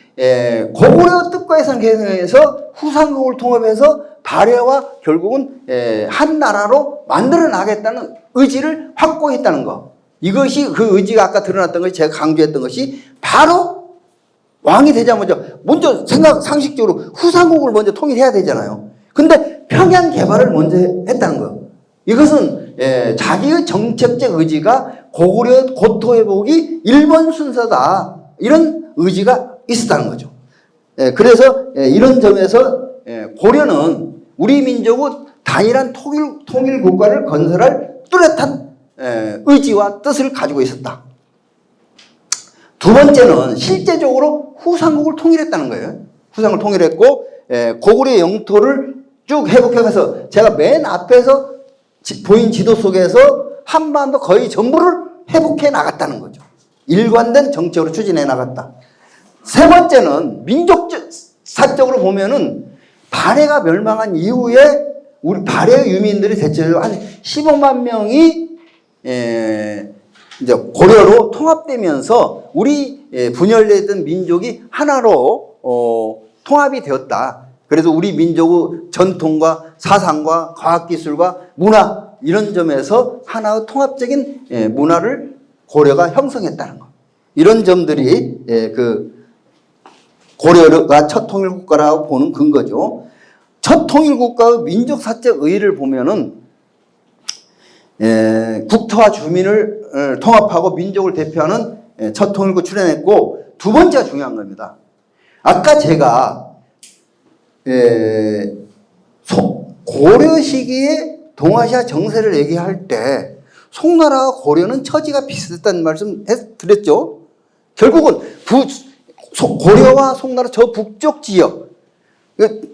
고구려 뜻과 예산 개성에서 후삼국을 통합해서 발해와 결국은 한 나라로 만들어 나가겠다는 의지를 확고했다는 것. 이것이 그 의지가 아까 드러났던 것이 제가 강조했던 것이 바로 왕이 되자마자 먼저 상식적으로 후삼국을 먼저 통일해야 되잖아요. 근데 평양 개발을 먼저 했다는 거예요. 이것은 자기의 정책적 의지가 고구려 고토 회복이 1번 순서다. 이런 의지가 있었다는 거죠. 그래서 이런 점에서 고려는 우리 민족의 단일한 통일 국가를 건설할 뚜렷한 의지와 뜻을 가지고 있었다. 두 번째는 실제적으로 후삼국을 통일했다는 거예요. 후삼국을 통일했고 고구려 영토를 쭉 회복해가서 제가 맨 앞에서 보인 지도 속에서 한반도 거의 전부를 회복해 나갔다는 거죠. 일관된 정책으로 추진해 나갔다. 세 번째는 민족사적으로 보면은 발해가 멸망한 이후에 우리 발해 유민들이 대체로 한 15만 명이 이제 고려로 통합되면서 우리 분열되던 민족이 하나로 통합이 되었다. 그래서 우리 민족의 전통과 사상과 과학기술과 문화 이런 점에서 하나의 통합적인 문화를 고려가 형성했다는 것. 이런 점들이 그 고려가 첫 통일국가라고 보는 근거죠. 첫 통일국가의 민족사적 의의를 보면은 국토와 주민을 통합하고 민족을 대표하는 첫 통일국 출연했고 두 번째가 중요한 겁니다. 아까 제가 고려 시기에 동아시아 정세를 얘기할 때 송나라와 고려는 처지가 비슷했다는 말씀 드렸죠. 결국은 고려와 송나라 저 북쪽 지역,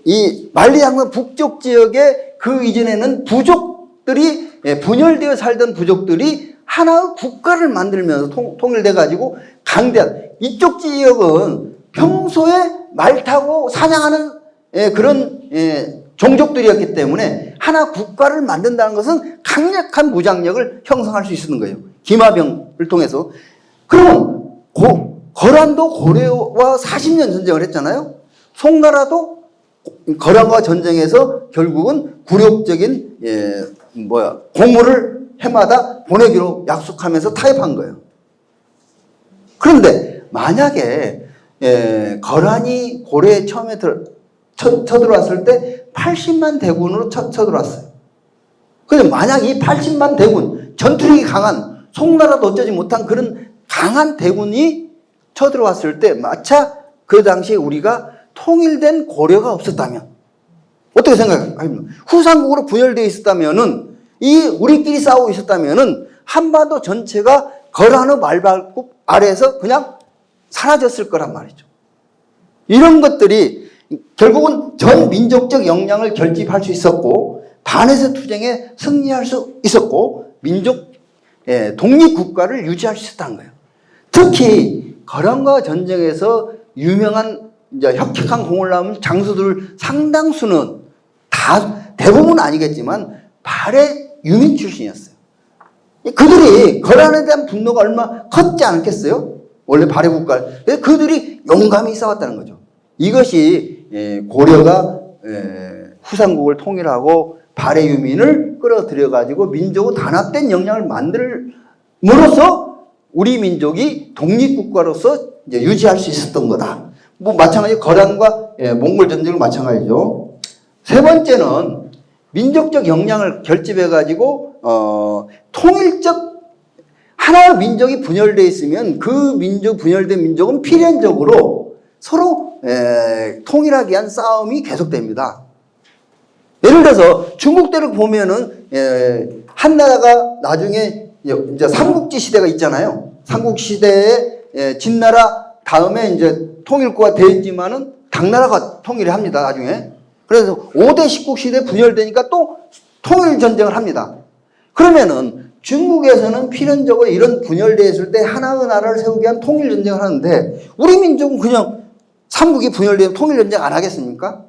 이 만리장성 북쪽 지역에 그 이전에는 부족들이 분열되어 살던 부족들이 하나의 국가를 만들면서 통일돼 가지고 강대한 이쪽 지역은 평소에 말 타고 사냥하는 그런 종족들이었기 때문에 하나 국가를 만든다는 것은 강력한 무장력을 형성할 수 있는 거예요. 김하병을 통해서. 그러면 거란도 고려와 40년 전쟁을 했잖아요. 송나라도 거란과 전쟁에서 결국은 굴욕적인 공물을 해마다 보내기로 약속하면서 타협한 거예요. 그런데 만약에 거란이 고려에 처음에 쳐들어왔을 때 80만 대군으로 쳐들어왔어요. 그런데 만약 이 80만 대군, 전투력이 강한, 송나라도 어쩌지 못한 그런 강한 대군이 쳐들어왔을 때 마차 그 당시에 우리가 통일된 고려가 없었다면 어떻게 생각합니까? 후삼국으로 분열되어 있었다면은 우리끼리 싸우고 있었다면은 한반도 전체가 거란의 말발굽 아래에서 그냥 사라졌을 거란 말이죠. 이런 것들이 결국은 전 민족적 역량을 결집할 수 있었고 반해서 투쟁에 승리할 수 있었고 민족 독립국가를 유지할 수 있었다는 거예요. 특히 거란과 전쟁에서 유명한 혁혁한 공을 낳은 장수들 상당수는 대부분 아니겠지만 발해 유민 출신이었어요. 그들이 거란에 대한 분노가 얼마 컸지 않겠어요? 원래 발해 국가. 그들이 용감히 싸웠다는 거죠. 이것이 고려가 후삼국을 통일하고 발해 유민을 끌어들여 가지고 민족의 단합된 역량을 만들므로써 우리 민족이 독립국가로서 이제 유지할 수 있었던 거다. 뭐 마찬가지 거란과 몽골 전쟁은 마찬가지죠. 세 번째는 민족적 역량을 결집해 가지고 통일적 하나의 민족이 분열되어 있으면 그 분열된 민족은 필연적으로 서로 통일하기 위한 싸움이 계속됩니다. 예를 들어서 중국대를 보면은 한 나라가 나중에 이제 삼국지 시대가 있잖아요. 삼국 시대에 진나라 다음에 이제 통일국가 되었지만은 당나라가 통일을 합니다. 나중에. 그래서 5대 십국 시대 분열되니까 또 통일 전쟁을 합니다. 그러면은 중국에서는 필연적으로 이런 분열되었을 때 하나의 나라를 세우기 위한 통일 전쟁을 하는데 우리 민족은 그냥 삼국이 분열되면 통일 전쟁 안 하겠습니까?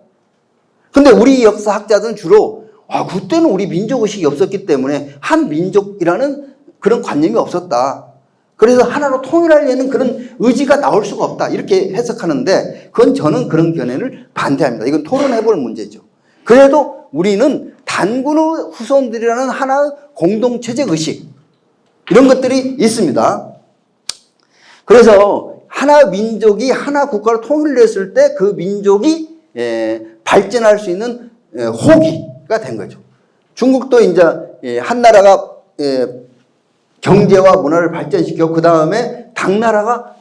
근데 우리 역사학자들은 주로 그때는 우리 민족의식이 없었기 때문에 한 민족이라는 그런 관념이 없었다. 그래서 하나로 통일하려는 그런 의지가 나올 수가 없다. 이렇게 해석하는데 그건 저는 그런 견해를 반대합니다. 이건 토론해 볼 문제죠. 그래도 우리는 단군의 후손들이라는 하나의 공동체적 의식 이런 것들이 있습니다. 그래서 하나 민족이 하나 국가로 통일됐을 때 그 민족이 발전할 수 있는 호기가 된 거죠. 중국도 이제 한 나라가 경제와 문화를 발전시켜 그 다음에 당나라가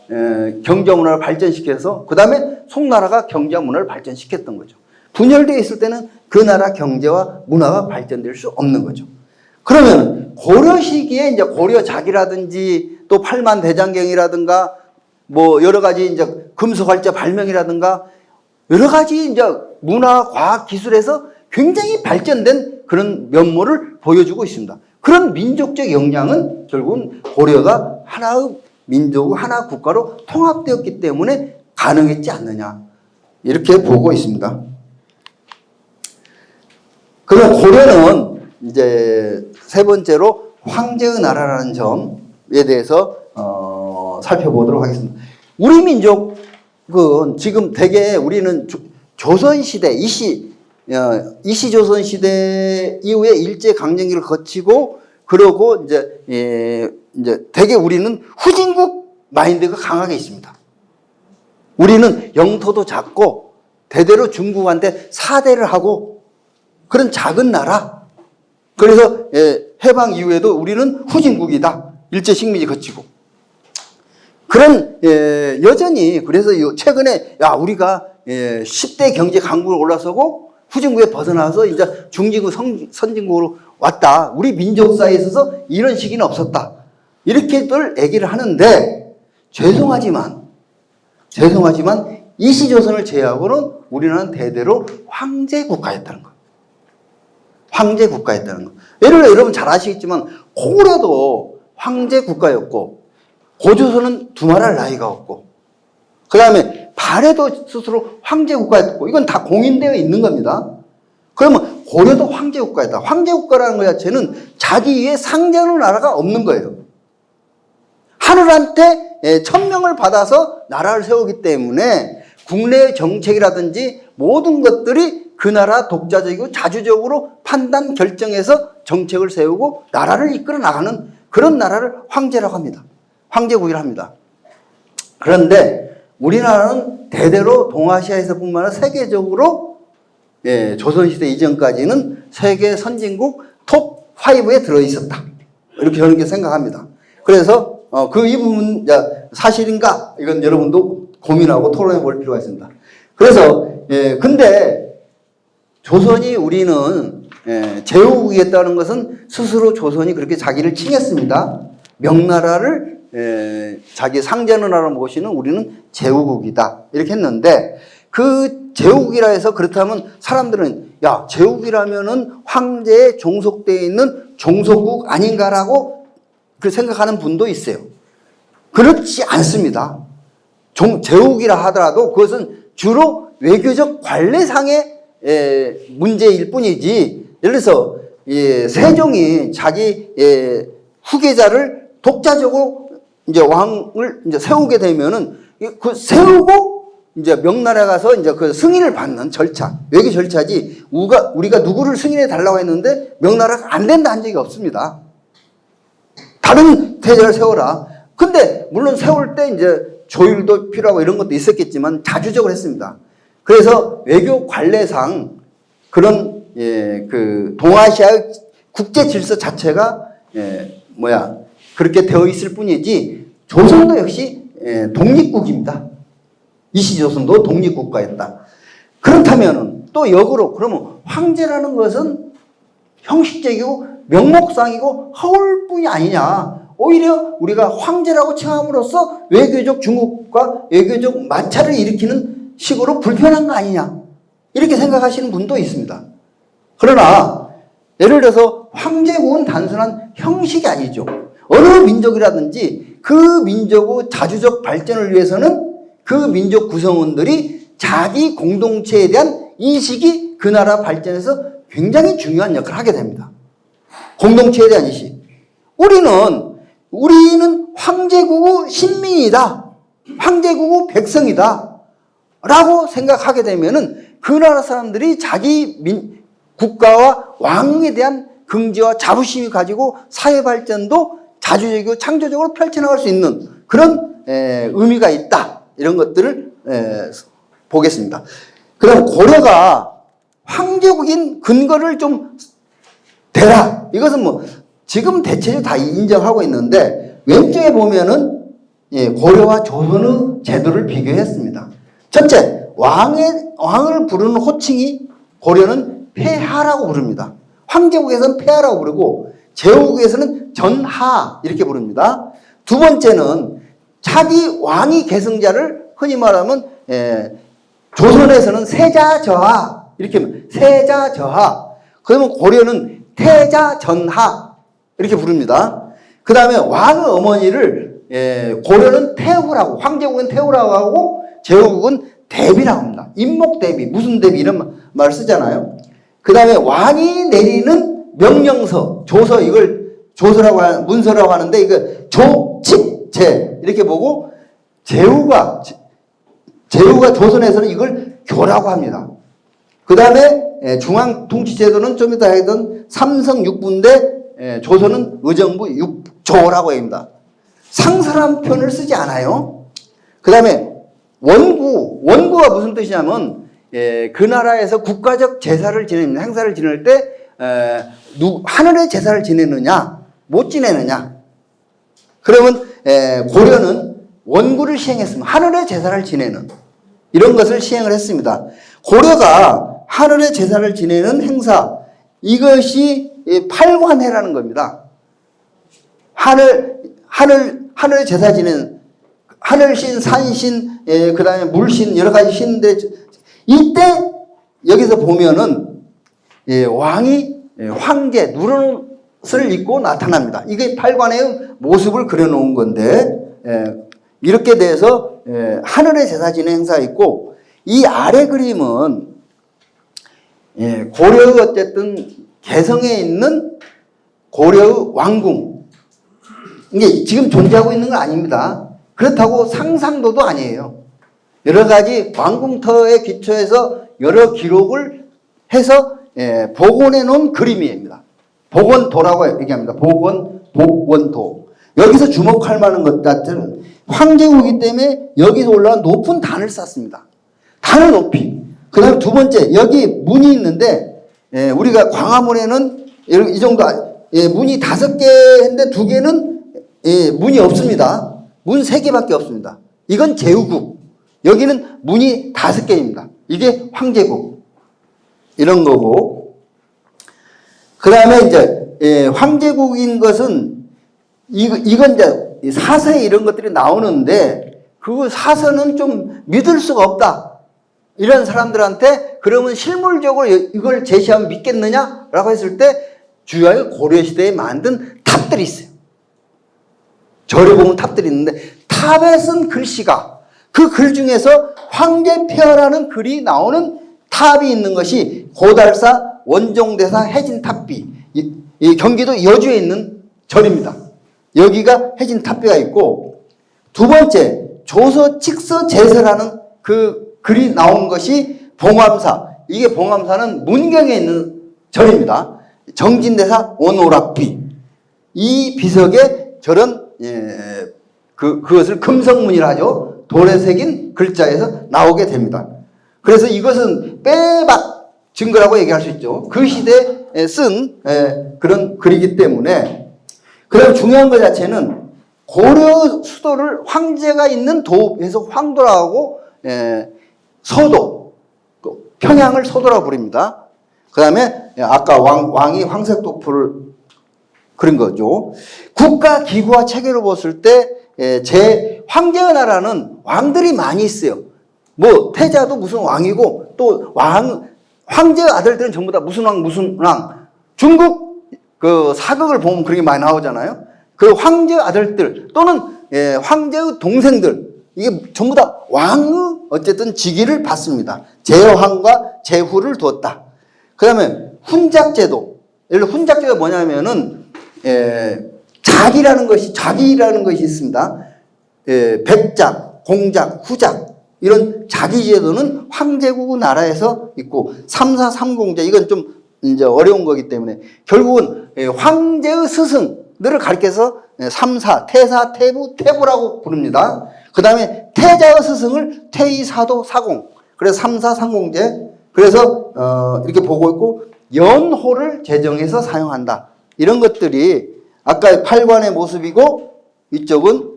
경제와 문화를 발전시켜서 그 다음에 송나라가 경제와 문화를 발전시켰던 거죠. 분열되어 있을 때는 그 나라 경제와 문화가 발전될 수 없는 거죠. 그러면 고려 시기에 이제 고려 작이라든지 또 팔만대장경이라든가 뭐 여러 가지 이제 금속활자 발명이라든가 여러 가지 이제 문화, 과학, 기술에서 굉장히 발전된 그런 면모를 보여주고 있습니다. 그런 민족적 역량은 결국은 고려가 하나의 민족, 하나 국가로 통합되었기 때문에 가능했지 않느냐. 이렇게 보고 있습니다. 그러면 고려는 이제 세 번째로 황제의 나라라는 점에 대해서 살펴보도록 하겠습니다. 우리 민족은 지금 대개 우리는 조선시대, 이시조선시대 이후에 일제강점기를 거치고 그러고 이제 대개 우리는 후진국 마인드가 강하게 있습니다. 우리는 영토도 작고 대대로 중국한테 사대를 하고 그런 작은 나라. 그래서 해방 이후에도 우리는 후진국이다. 일제 식민지 거치고. 그런 여전히 그래서 최근에 우리가 10대 경제 강국으로 올라서고 후진국에 벗어나서 이제 중진국 선진국으로 왔다. 우리 민족사에 있어서 이런 시기는 없었다. 이렇게들 얘기를 하는데 죄송하지만 이시조선을 제외하고는 우리나라는 대대로 황제 국가였다는 거예요. 황제 국가였다는 거. 예를 들어 여러분 잘 아시겠지만 고려도 황제 국가였고 고조선은 두말할 나위가 없고 그 다음에 발해도 스스로 황제 국가였고 이건 다 공인되어 있는 겁니다. 그러면 고려도 황제국가였다. 황제국가라는 것 자체는 자기 위에 상대하는 나라가 없는 거예요. 하늘한테 천명을 받아서 나라를 세우기 때문에 국내 정책이라든지 모든 것들이 그 나라 독자적이고 자주적으로 판단 결정해서 정책을 세우고 나라를 이끌어 나가는 그런 나라를 황제라고 합니다. 황제국이라고 합니다. 그런데 우리나라는 대대로 동아시아에서뿐만 아니라 세계적으로 조선시대 이전까지는 세계 선진국 톱 5에 들어있었다. 이렇게 저는 생각합니다. 그래서 이 부분 사실인가? 이건 여러분도 고민하고 토론해 볼 필요가 있습니다. 그래서 근데 조선이 우리는 제후국이었다는 것은 스스로 조선이 그렇게 자기를 칭했습니다. 명나라를 자기 상제는 나라 모시는 우리는 제후국이다 이렇게 했는데 그 제후국이라 해서 그렇다면 사람들은 야 제후국이라면은 황제에 종속되어 있는 종속국 아닌가라고 그 생각하는 분도 있어요. 그렇지 않습니다. 제후국이라 하더라도 그것은 주로 외교적 관례상의 문제일 뿐이지. 예를 들어서 세종이 자기 후계자를 독자적으로 이제 왕을 이제 세우게 되면은 그 세우고 이제 명나라에 가서 이제 그 승인을 받는 절차, 외교 절차지. 우리가 누구를 승인해 달라고 했는데 명나라가 안 된다 한 적이 없습니다. 다른 태자를 세워라. 근데 물론 세울 때 이제 조율도 필요하고 이런 것도 있었겠지만 자주적으로 했습니다. 그래서 외교 관례상 그런 그 동아시아의 국제 질서 자체가 그렇게 되어 있을 뿐이지 조선도 역시 독립국입니다. 이시조선도 독립국가였다. 그렇다면은 또 역으로 그러면 황제라는 것은 형식적이고 명목상이고 허울뿐이 아니냐. 오히려 우리가 황제라고 칭함으로써 외교적 중국과 외교적 마찰을 일으키는 식으로 불편한 거 아니냐. 이렇게 생각하시는 분도 있습니다. 그러나 예를 들어서 황제국은 단순한 형식이 아니죠. 어느 민족이라든지 그 민족의 자주적 발전을 위해서는 그 민족 구성원들이 자기 공동체에 대한 인식이 그 나라 발전에서 굉장히 중요한 역할을 하게 됩니다. 공동체에 대한 인식. 우리는 황제국의 신민이다. 황제국의 백성이다. 라고 생각하게 되면은 그 나라 사람들이 자기 국가와 왕에 대한 긍지와 자부심이 가지고 사회 발전도 자주적이고 창조적으로 펼쳐나갈 수 있는 그런 의미가 있다. 이런 것들을 보겠습니다. 그 다음 고려가 황제국인 근거를 좀 대라. 이것은 뭐 지금 대체적으로 다 인정하고 있는데 왼쪽에 보면은 고려와 조선의 제도를 비교했습니다. 첫째, 왕을 부르는 호칭이 고려는 폐하라고 부릅니다. 황제국에서는 폐하라고 부르고 제후국에서는 전하 이렇게 부릅니다. 두 번째는 자기 왕위 계승자를 흔히 말하면 조선에서는 세자저하 이렇게 세자저하. 그러면 고려는 태자전하 이렇게 부릅니다. 그 다음에 왕의 어머니를 고려는 태후라고, 황제국은 태후라고 하고 제후국은 대비라고 합니다. 임목대비, 무슨 대비 이런 말을 쓰잖아요. 그 다음에 왕이 내리는 명령서, 조서, 이걸 조서라고 문서라고 하는데 이거 조칙제 이렇게 보고 제후가 조선에서는 이걸 교라고 합니다. 그 다음에 중앙통치제도는 좀 이따 하던 삼성육부인데 조선은 의정부 육조라고 합니다. 상설한 표현을 쓰지 않아요. 그 다음에 원구가 무슨 뜻이냐면 그 나라에서 국가적 제사를 지내는 행사를 지낼 때 하늘의 제사를 지내느냐 못 지내느냐. 그러면 고려는 원구를 시행했습니다. 하늘의 제사를 지내는 이런 것을 시행을 했습니다. 고려가 하늘의 제사를 지내는 행사 이것이 팔관해라는 겁니다. 하늘의 제사 지내는 하늘신, 산신, 그 다음에 물신 여러 가지 신인데 이때 여기서 보면은 왕이 황제 누런옷을 입고 나타납니다. 이게 팔관의 모습을 그려놓은 건데 이렇게 돼서 하늘의 제사 지내는 행사가 있고 이 아래 그림은 예, 고려의 어쨌든 개성에 있는 고려의 왕궁. 이게 지금 존재하고 있는 건 아닙니다. 그렇다고 상상도도 아니에요. 여러 가지 왕궁터에 기초해서 여러 기록을 해서 복원해 놓은 그림입니다. 복원도라고 얘기합니다. 복원도. 여기서 주목할 만한 것 같은 황제국이기 때문에 여기서 올라간 높은 단을 쌓습니다. 단을 높이. 그 다음에 두 번째, 여기 문이 있는데, 우리가 광화문에는 이 정도, 문이 5개인데 2개는 문이 없습니다. 문 3개밖에 없습니다. 이건 제후국. 여기는 문이 5개입니다. 이게 황제국. 이런 거고. 그 다음에 이제, 황제국인 것은, 이건 이제 사서에 이런 것들이 나오는데, 그 사서는 좀 믿을 수가 없다. 이런 사람들한테 그러면 실물적으로 이걸 제시하면 믿겠느냐라고 했을 때 주요하게 고려시대에 만든 탑들이 있어요. 절에 보면 탑들이 있는데 탑에 쓴 글씨가 그 글 중에서 황제폐하라는 글이 나오는 탑이 있는 것이 고달사 원종대사 해진탑비. 이 경기도 여주에 있는 절입니다. 여기가 해진탑비가 있고 두 번째 조서 칙서 제서라는 그 글이 나온 것이 봉암사. 이게 봉암사는 문경에 있는 절입니다. 정진대사 원오락비. 이 비석에 저런 그것을 금성문이라 하죠. 돌에 새긴 글자에서 나오게 됩니다. 그래서 이것은 빼박 증거라고 얘기할 수 있죠. 그 시대에 쓴 그런 글이기 때문에. 그다음 중요한 것 자체는 고려 수도를 황제가 있는 도에서 황도라고 서도, 평양을 서도라고 부릅니다. 그 다음에 아까 왕이 황색도포를 그린 거죠. 국가 기구와 체계로 봤을 때 제 황제의 나라는 왕들이 많이 있어요. 뭐 태자도 무슨 왕이고 또 황제의 아들들은 전부 다 무슨 왕. 중국 그 사극을 보면 그렇게 많이 나오잖아요. 그 황제의 아들들 또는 황제의 동생들 이게 전부 다 왕의 어쨌든 직위를 받습니다. 제왕과 제후를 두었다. 그 다음에 훈작제도. 예를 들어 훈작제가 뭐냐면은 자기라는 것이 있습니다. 백작, 공작, 후작 이런 자기제도는 황제국 나라에서 있고 3사 3공제 이건 좀 이제 어려운 거기 때문에 결국은 황제의 스승들을 가리켜서 3사, 태사, 태부, 태부라고 부릅니다. 그 다음에 태자의 스승을 태의, 사도, 사공. 그래서 3사 3공제. 그래서 이렇게 보고 있고 연호를 제정해서 사용한다. 이런 것들이 아까 8관의 모습이고 이쪽은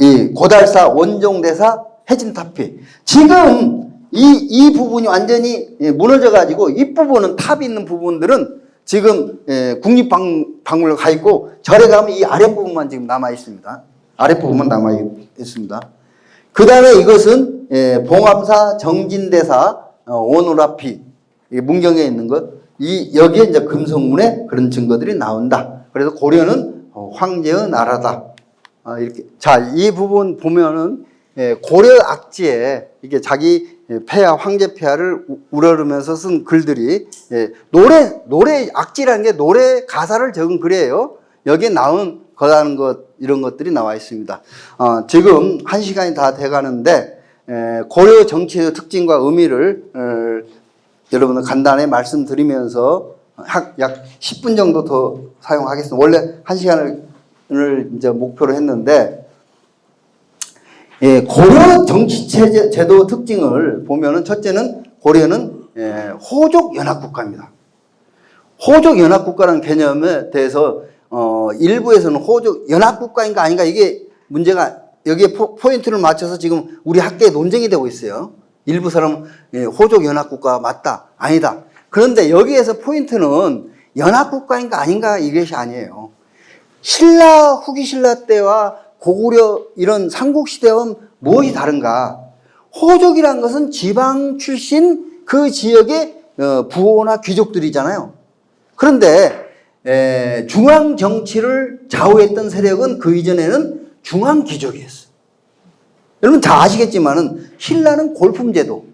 이 고달사 원종대사 해진탑이. 지금 이 부분이 완전히 무너져 가지고 이 부분은 탑이 있는 부분들은 지금 국립박물관 가 있고 절에 가면 이 아랫부분만 지금 남아 있습니다. 아랫부분만 남아 있습니다. 그 다음에 이것은 봉암사 정진대사 원오라피 문경에 있는 것. 여기에 이제 금성문에 그런 증거들이 나온다. 그래서 고려는 황제의 나라다. 이렇게. 자, 이 부분 보면은 고려 악지에 이게 자기 폐하, 황제 폐하를 우러르면서 쓴 글들이 노래 악지라는 게 노래 가사를 적은 글이에요. 여기에 나온 거라는 것, 이런 것들이 나와 있습니다. 지금 1시간이 다 돼 가는데 고려 정치의 특징과 의미를 여러분들 간단히 말씀드리면서 약 10분 정도 더 사용하겠습니다. 원래 1시간을 이제 목표로 했는데, 고려 정치체제, 제도 특징을 보면은 첫째는 고려는 호족연합국가입니다. 호족연합국가라는 개념에 대해서, 일부에서는 호족연합국가인가 아닌가 이게 문제가 여기에 포인트를 맞춰서 지금 우리 학계에 논쟁이 되고 있어요. 일부 사람은 호족연합국가 맞다, 아니다. 그런데 여기에서 포인트는 연합국가인가 아닌가 이것이 아니에요. 신라, 후기 신라 때와 고구려 이런 삼국시대와 무엇이 다른가? 호족이란 것은 지방 출신 그 지역의 부호나 귀족들이잖아요. 그런데 중앙 정치를 좌우했던 세력은 그 이전에는 중앙 귀족이었어요. 여러분 다 아시겠지만은 신라는 골품제도,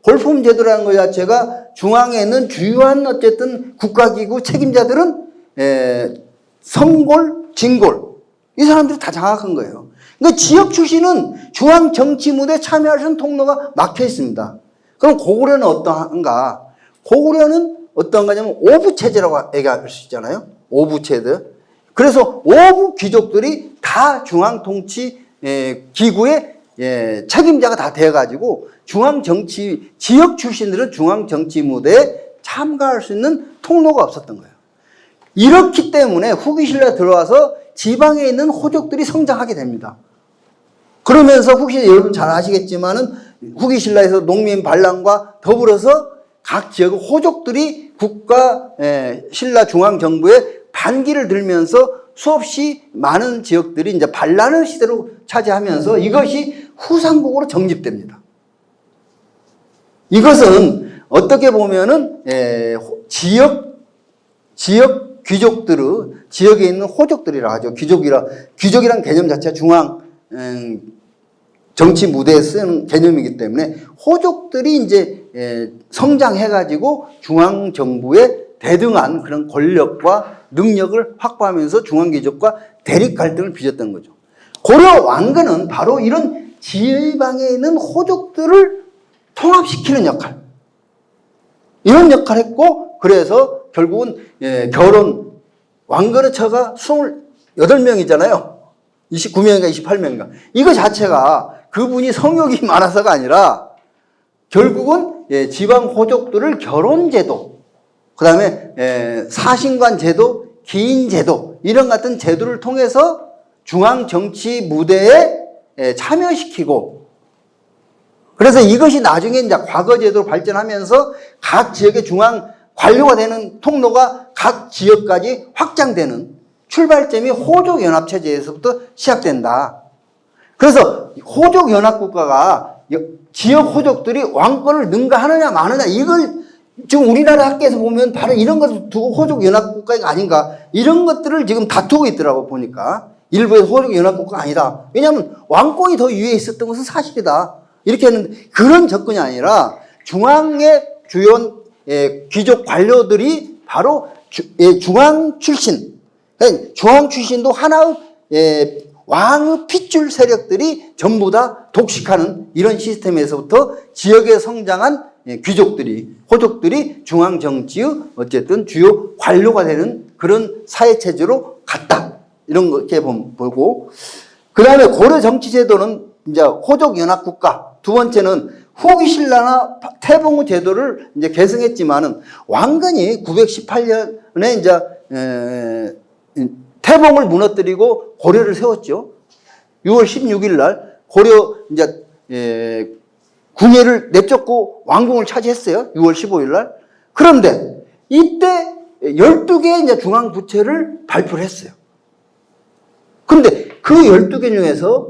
골품 제도라는 것 자체가 중앙에 있는 주요한 어쨌든 국가기구 책임자들은 성골, 진골 이 사람들이 다 장악한 거예요. 그러니까 지역 출신은 중앙 정치 무대에 참여할 수 있는 통로가 막혀 있습니다. 그럼 고구려는 어떠한가? 고구려는 어떠한가냐면 오부 체제라고 얘기할 수 있잖아요. 오부 체제. 그래서 오부 귀족들이 다 중앙 통치 기구의 책임자가 다 돼가지고 중앙 정치 지역 출신들은 중앙 정치 무대에 참가할 수 있는 통로가 없었던 거예요. 이렇기 때문에 후기 신라에 들어와서 지방에 있는 호족들이 성장하게 됩니다. 그러면서 혹시 여러분 잘 아시겠지만은 후기 신라에서 농민 반란과 더불어서 각 지역 호족들이 국가 신라 중앙 정부에 반기를 들면서 수없이 많은 지역들이 이제 반란의 시대로 차지하면서 이것이 후삼국으로 정립됩니다. 이것은 어떻게 보면은 지역 귀족들의 지역에 있는 호족들이라 하죠. 귀족이란 개념 자체가 중앙 정치 무대에 쓰는 개념이기 때문에 호족들이 이제 성장해가지고 중앙 정부에 대등한 그런 권력과 능력을 확보하면서 중앙 귀족과 대립 갈등을 빚었던 거죠. 고려 왕건은 바로 이런 지방에 있는 호족들을 통합시키는 역할, 이런 역할을 했고, 그래서 결국은 결혼 왕건의 처가 28명이잖아요. 29명인가 28명인가. 이거 자체가 그분이 성욕이 많아서가 아니라 결국은 지방 호족들을 결혼제도, 그 다음에 사신관 제도, 기인 제도 이런 같은 제도를 통해서 중앙 정치 무대에 참여시키고, 그래서 이것이 나중에 이제 과거 제도로 발전하면서 각 지역의 중앙 관료가 되는 통로가 각 지역까지 확장되는 출발점이 호족연합체제에서부터 시작된다. 그래서 호족연합국가가 지역 호족들이 왕권을 능가하느냐 마느냐, 이걸 지금 우리나라 학계에서 보면 바로 이런 것을 두고 호족연합국가가 아닌가, 이런 것들을 지금 다투고 있더라고. 보니까 일부의 호족연합국가가 아니다. 왜냐하면 왕권이 더 위에 있었던 것은 사실이다, 이렇게 했는데, 그런 접근이 아니라 중앙의 주요 귀족 관료들이 바로 중앙 출신, 중앙 출신도 하나의 왕의 핏줄 세력들이 전부 다 독식하는 이런 시스템에서부터 지역에 성장한 귀족들이, 호족들이 중앙 정치의 어쨌든 주요 관료가 되는 그런 사회체제로 갔다, 이런 거 이렇게 보고, 그 다음에 고려 정치제도는 이제 호족연합국가, 두 번째는 후기 신라나 태봉의 제도를 이제 계승했지만은 왕건이 918년에 이제 태봉을 무너뜨리고 고려를 세웠죠. 6월 16일 날 고려 이제 궁예를 내쫓고 왕궁을 차지했어요. 6월 15일 날. 그런데 이때 12개의 이제 중앙 부채를 발표를 했어요. 그런데 그 12개 중에서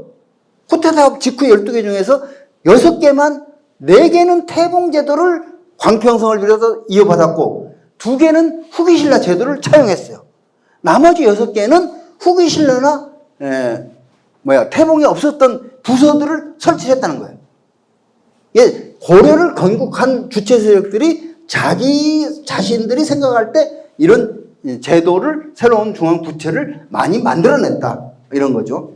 쿠데타 직후 12개 중에서 6개만, 4개는 태봉 제도를 광평성을 빌어서 이어받았고 2개는 후기 신라 제도를 차용했어요. 나머지 6개는 후기 신라나 태봉에 없었던 부서들을 설치했다는 거예요. 고려를 건국한 주체 세력들이 자기 자신들이 생각할 때 이런 제도를, 새로운 중앙 부채를 많이 만들어냈다, 이런 거죠.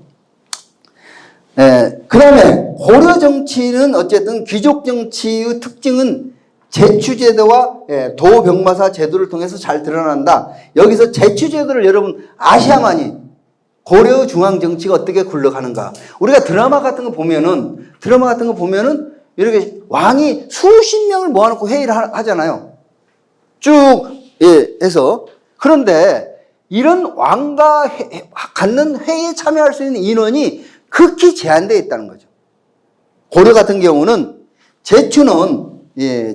그 다음에 고려 정치는 어쨌든 귀족 정치의 특징은 제추제도와 도병마사 제도를 통해서 잘 드러난다. 여기서 제추제도를 여러분 아셔야만이 고려 중앙 정치가 어떻게 굴러가는가. 우리가 드라마 같은 거 보면은 이렇게 왕이 수십 명을 모아놓고 회의를 하잖아요. 쭉 해서. 그런데 이런 왕과 갖는 회의에 참여할 수 있는 인원이 극히 제한되어 있다는 거죠. 고려 같은 경우는 제추는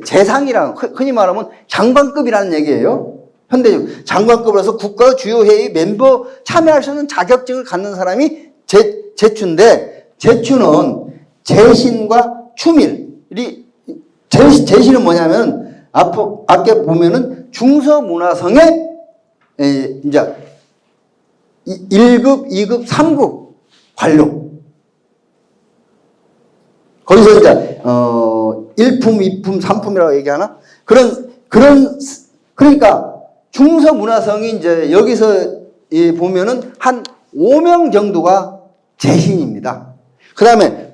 재상이라는, 흔히 말하면 장관급이라는 얘기예요. 현대적 장관급으로서 국가 주요 회의 멤버 참여할 수 있는 자격증을 갖는 사람이 제추인데, 제추는 재신과 추밀이, 재신은 뭐냐면 앞에 보면은 중서문화성의 이제 1급, 2급, 3급 관료. 거기서 이제 1품, 2품, 3품이라고 얘기하나? 그러니까 중서문화성이 이제 여기서 보면은 한 5명 정도가 재신입니다. 그 다음에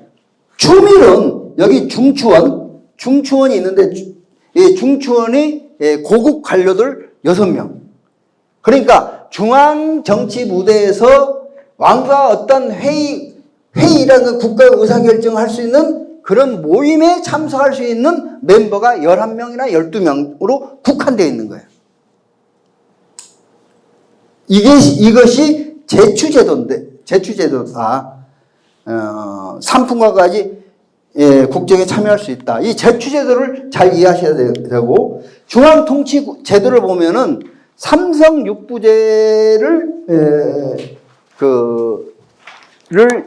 주밀은 여기 중추원이 있는데 중추원이 고급 관료들 6명. 그러니까 중앙 정치 무대에서 왕과 어떤 회의라는 국가 의사결정을 할 수 있는 그런 모임에 참석할 수 있는 멤버가 11명이나 12명으로 국한되어 있는 거예요. 이것이 제추제도다. 3품과까지 국정에 참여할 수 있다. 이 제추제도를 잘 이해하셔야 되고, 중앙통치제도를 보면은 삼성육부제를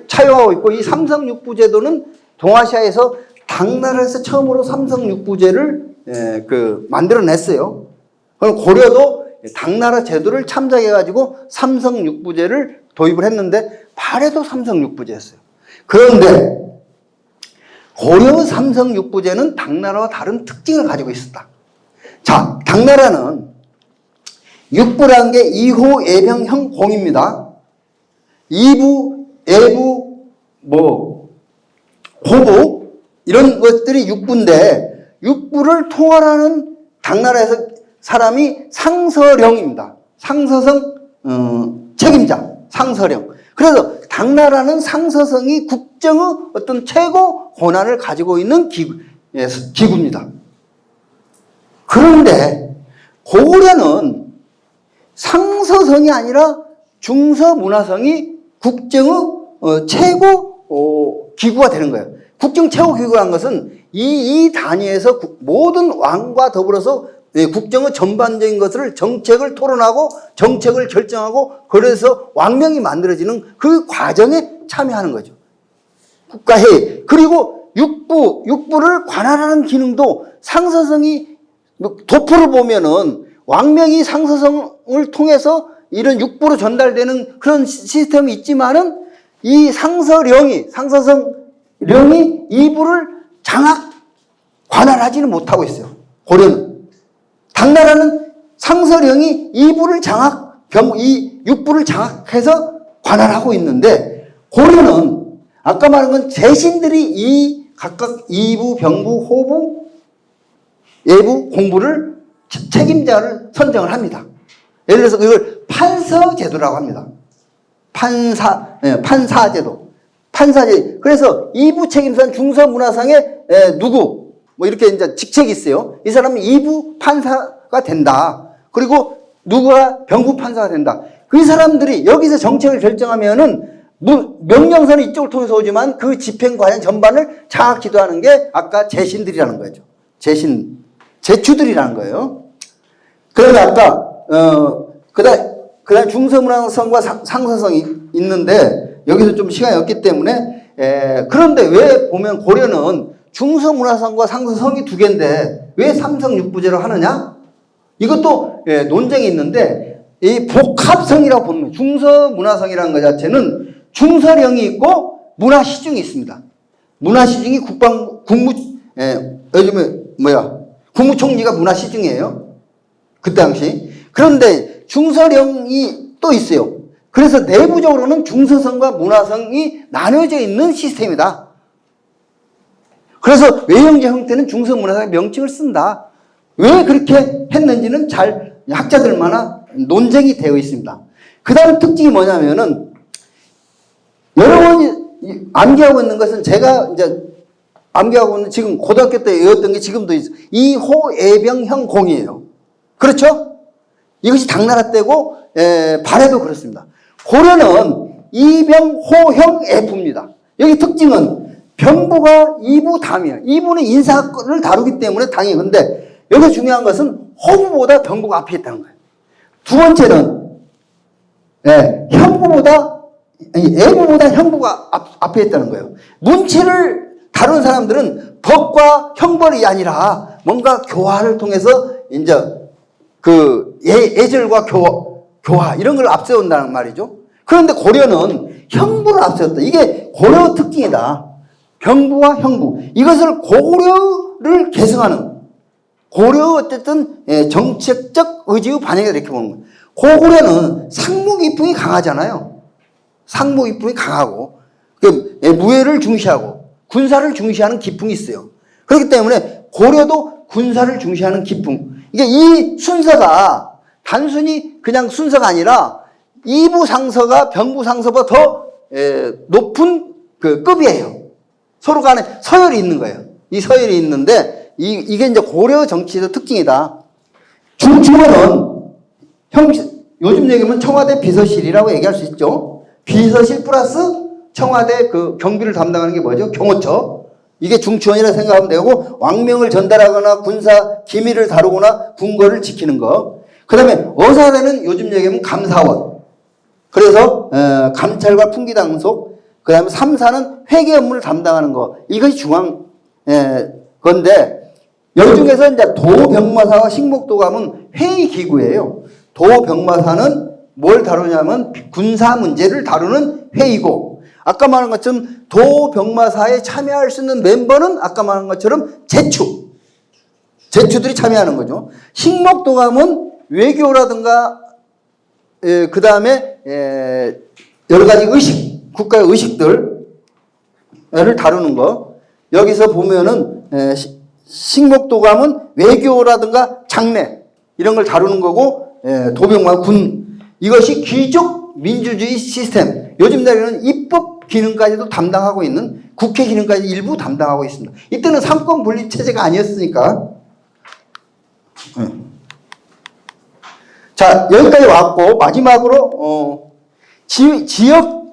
차용하고 있고, 이 삼성육부제도는 동아시아에서 당나라에서 처음으로 삼성육부제를 만들어냈어요. 그럼 고려도 당나라 제도를 참작해가지고 삼성육부제를 도입을 했는데 발해도 삼성육부제였어요. 그런데 고려 삼성육부제는 당나라와 다른 특징을 가지고 있었다. 자, 당나라는 육부라는 게 이호, 예병형, 공입니다. 이부, 예부, 호부 이런 것들이 육부인데 육부를 통할하는 당나라에서 사람이 상서령입니다. 상서성 책임자, 상서령. 그래서 당나라는 상서성이 국정의 어떤 최고 권한을 가지고 있는 기구입니다. 그런데 고구려는 상서성이 아니라 중서문화성이 국정의 최고 기구가 되는 거예요. 국정 최고 기구라는 것은 이 단위에서 모든 왕과 더불어서 국정의 전반적인 것을 정책을 토론하고 정책을 결정하고 그래서 왕명이 만들어지는 그 과정에 참여하는 거죠. 국가회의. 그리고 육부를 관할하는 기능도 상서성이 도포를 보면은 왕명이 상서성을 통해서 이런 육부로 전달되는 그런 시스템이 있지만은 이 상서령이 이부를 장악 관할하지는 못하고 있어요. 고려는. 당나라는 상서령이 이부를 이 육부를 장악해서 관할하고 있는데 고려는 아까 말한 건 재신들이 각각 이부, 병부, 호부, 예부, 공부를 책임자를 선정을 합니다. 예를 들어서 이걸 판서제도라고 합니다. 판사제도. 그래서 이부 책임자는 중서문화상에 누구 이렇게 이제 직책이 있어요. 이 사람은 이부 판사가 된다. 그리고 누구가 병부 판사가 된다. 그 사람들이 여기서 정책을 결정하면은 명령서는 이쪽을 통해서 오지만 그 집행 과정 전반을 장악 지도하는 게 아까 재신들이라는 거죠. 제추들이라는 거예요. 그러면 아까 그다음 중서문화성과 상서성이 있는데 여기서 좀 시간이 없기 때문에 그런데 왜 보면 고려는 중서문화성과 상서성이 두 개인데 왜 삼성육부제로 하느냐? 이것도 논쟁이 있는데 이 복합성이라고 보는 거예요. 중서문화성이라는 것 자체는 중서령이 있고 문화시중이 있습니다. 문화시중이 요즘에 국무총리가 문화시중이에요. 그 당시. 그런데 중서령이 또 있어요. 그래서 내부적으로는 중서성과 문화성이 나눠져 있는 시스템이다. 그래서 외형제 형태는 중서문화성의 명칭을 쓴다. 왜 그렇게 했는지는 잘 학자들마다 논쟁이 되어 있습니다. 그 다음 특징이 뭐냐면은 여러 번 암기하고 있는 것은 제가 이제 암기하고 있는 지금 고등학교 때 외웠던 게 지금도 있어요. 이호예병형 공이에요. 그렇죠? 이것이 당나라 때고 발해도 그렇습니다. 고려는 이병호형 F입니다. 여기 특징은 병부가 이부 담이에요. 이부는 인사를 다루기 때문에 당이. 근데 여기서 중요한 것은 호부보다 병부가 앞에 있다는 거예요. 두 번째는 예부보다 형부가 앞에 있다는 거예요. 문체를 다루는 사람들은 법과 형벌이 아니라 뭔가 교화를 통해서 이제 예절과 교화 이런 걸 앞세운다는 말이죠. 그런데 고려는 형부를 앞세웠다. 이게 고려 특징이다. 병부와 형부, 이것을 고려를 계승하는 고려 어쨌든 정책적 의지의 반영이다 이렇게 보는 거예요. 고구려는 상무기풍이 강하잖아요. 상무기풍이 강하고 무예를 중시하고 군사를 중시하는 기풍이 있어요. 그렇기 때문에 고려도 군사를 중시하는 기풍. 이게 이 순서가 단순히 그냥 순서가 아니라 이부 상서가 병부 상서보다 더 높은 그 급이에요. 서로 간에 서열이 있는 거예요. 이 서열이 있는데 이게 이제 고려 정치의 특징이다. 중추원은 요즘 얘기하면 청와대 비서실이라고 얘기할 수 있죠. 비서실 플러스 청와대 그 경비를 담당하는 게 뭐죠? 경호처. 이게 중추원이라 생각하면 되고, 왕명을 전달하거나 군사 기밀을 다루거나 궁궐을 지키는 거. 그 다음에 어사대는 요즘 얘기하면 감사원. 그래서 감찰과 풍기당속. 그 다음에 3사는 회계 업무를 담당하는 거. 이것이 중앙 건데, 여중에서 이제 도병마사와 식목도감은 회의기구예요. 도병마사는 뭘 다루냐면 군사 문제를 다루는 회의고, 아까 말한 것처럼 도병마사에 참여할 수 있는 멤버는 아까 말한 것처럼 제추들이 참여하는 거죠. 식목도감은 외교라든가 그 다음에 여러 가지 의식, 국가의 의식들을 다루는 거. 여기서 보면은 식목도감은 외교라든가 장례 이런 걸 다루는 거고, 도병과 군, 이것이 귀족 민주주의 시스템, 요즘 날에는 입법 기능까지도 담당하고 있는, 국회 기능까지 일부 담당하고 있습니다. 이때는 삼권 분립 체제가 아니었으니까. 자, 여기까지 왔고, 마지막으로 지역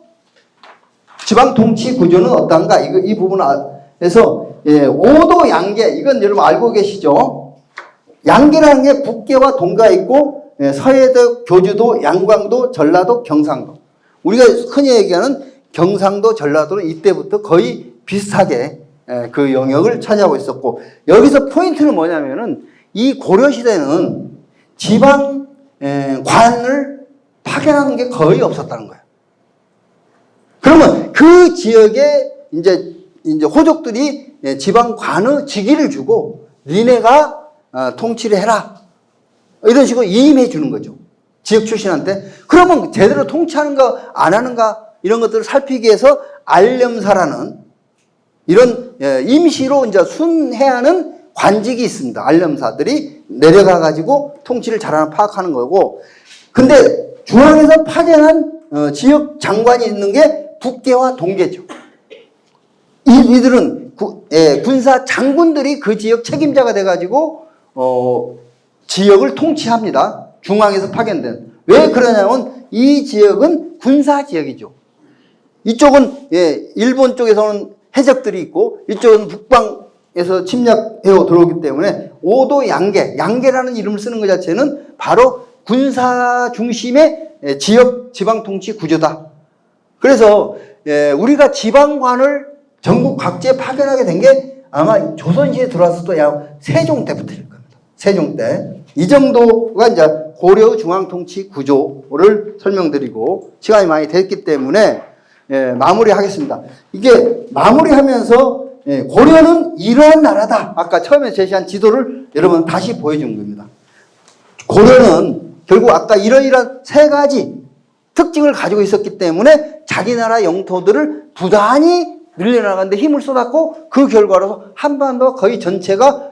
지방 통치 구조는 어떤가, 이 부분에서 5도 양계, 이건 여러분 알고 계시죠? 양계라는 게 북계와 동가 있고, 서해도, 교주도, 양광도, 전라도, 경상도. 우리가 흔히 얘기하는 경상도, 전라도는 이때부터 거의 비슷하게 그 영역을 차지하고 있었고, 여기서 포인트는 뭐냐면은 이 고려시대는 지방관을 파견하는 게 거의 없었다는 거예요. 그러면 그 지역에 이제 호족들이 지방관의 직위를 주고 니네가 통치를 해라. 이런 식으로 임해 주는 거죠. 지역 출신한테. 그러면 제대로 통치하는가 안 하는가 이런 것들을 살피기 위해서 알렴사라는 이런 임시로 이제 순회하는 관직이 있습니다. 알렴사들이 내려가 가지고 통치를 잘하나 파악하는 거고. 근데 중앙에서 파견한 지역 장관이 있는 게 북계와 동계죠. 이들은 군사 장군들이 그 지역 책임자가 돼 가지고 지역을 통치합니다. 중앙에서 파견된. 왜 그러냐면 이 지역은 군사 지역이죠. 이쪽은 일본 쪽에서는 해적들이 있고 이쪽은 북방에서 침략해 들어오기 때문에 5도 양계, 양계라는 이름을 쓰는 것 자체는 바로 군사 중심의 지역 지방 통치 구조다. 그래서 우리가 지방관을 전국 각지에 파견하게 된 게 아마 조선시대에 들어와서 또 세종 때부터일 겁니다. 세종 때. 이 정도가 이제 고려 중앙통치 구조를 설명드리고 시간이 많이 됐기 때문에 마무리하겠습니다. 이게 마무리하면서 고려는 이러한 나라다. 아까 처음에 제시한 지도를 여러분 다시 보여준 겁니다. 고려는 결국 아까 이러이러한 세 가지 특징을 가지고 있었기 때문에 자기 나라 영토들을 부단히 늘려나가는데 힘을 쏟았고, 그 결과로 한반도 거의 전체가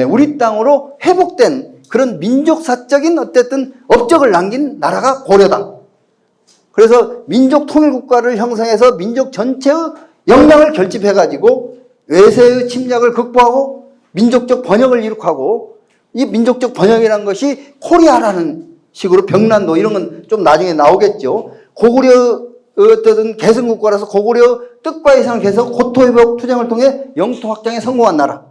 우리 땅으로 회복된 그런 민족사적인 어쨌든 업적을 남긴 나라가 고려다. 그래서 민족 통일국가를 형성해서 민족 전체의 역량을 결집해가지고 외세의 침략을 극복하고 민족적 번영을 이룩하고, 이 민족적 번영이라는 것이 코리아라는 식으로 병난도 이런 건 좀 나중에 나오겠죠. 고구려 어떤 개성국가라서 고구려 뜻과 이상을 개서 고토회복 투쟁을 통해 영토 확장에 성공한 나라.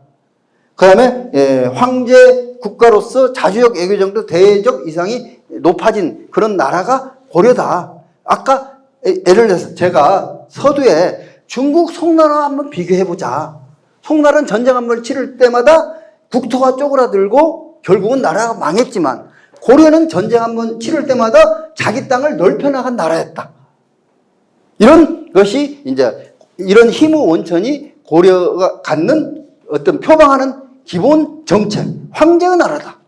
그 다음에 황제 국가로서 자주역 외교정도 대적 이상이 높아진 그런 나라가 고려다. 아까 예를 들어서 제가 서두에 중국 송나라 한번 비교해보자. 송나라는 전쟁 한번 치를 때마다 국토가 쪼그라들고 결국은 나라가 망했지만, 고려는 전쟁 한번 치를 때마다 자기 땅을 넓혀나간 나라였다. 이런 것이 이제 이런 힘의 원천이 고려가 갖는 어떤 표방하는 기본 정책, 황제의 나라다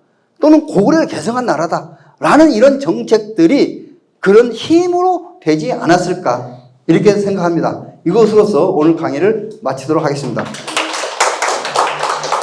또는 고구려를 개성한 나라다라는 이런 정책들이 그런 힘으로 되지 않았을까 이렇게 생각합니다. 이것으로서 오늘 강의를 마치도록 하겠습니다.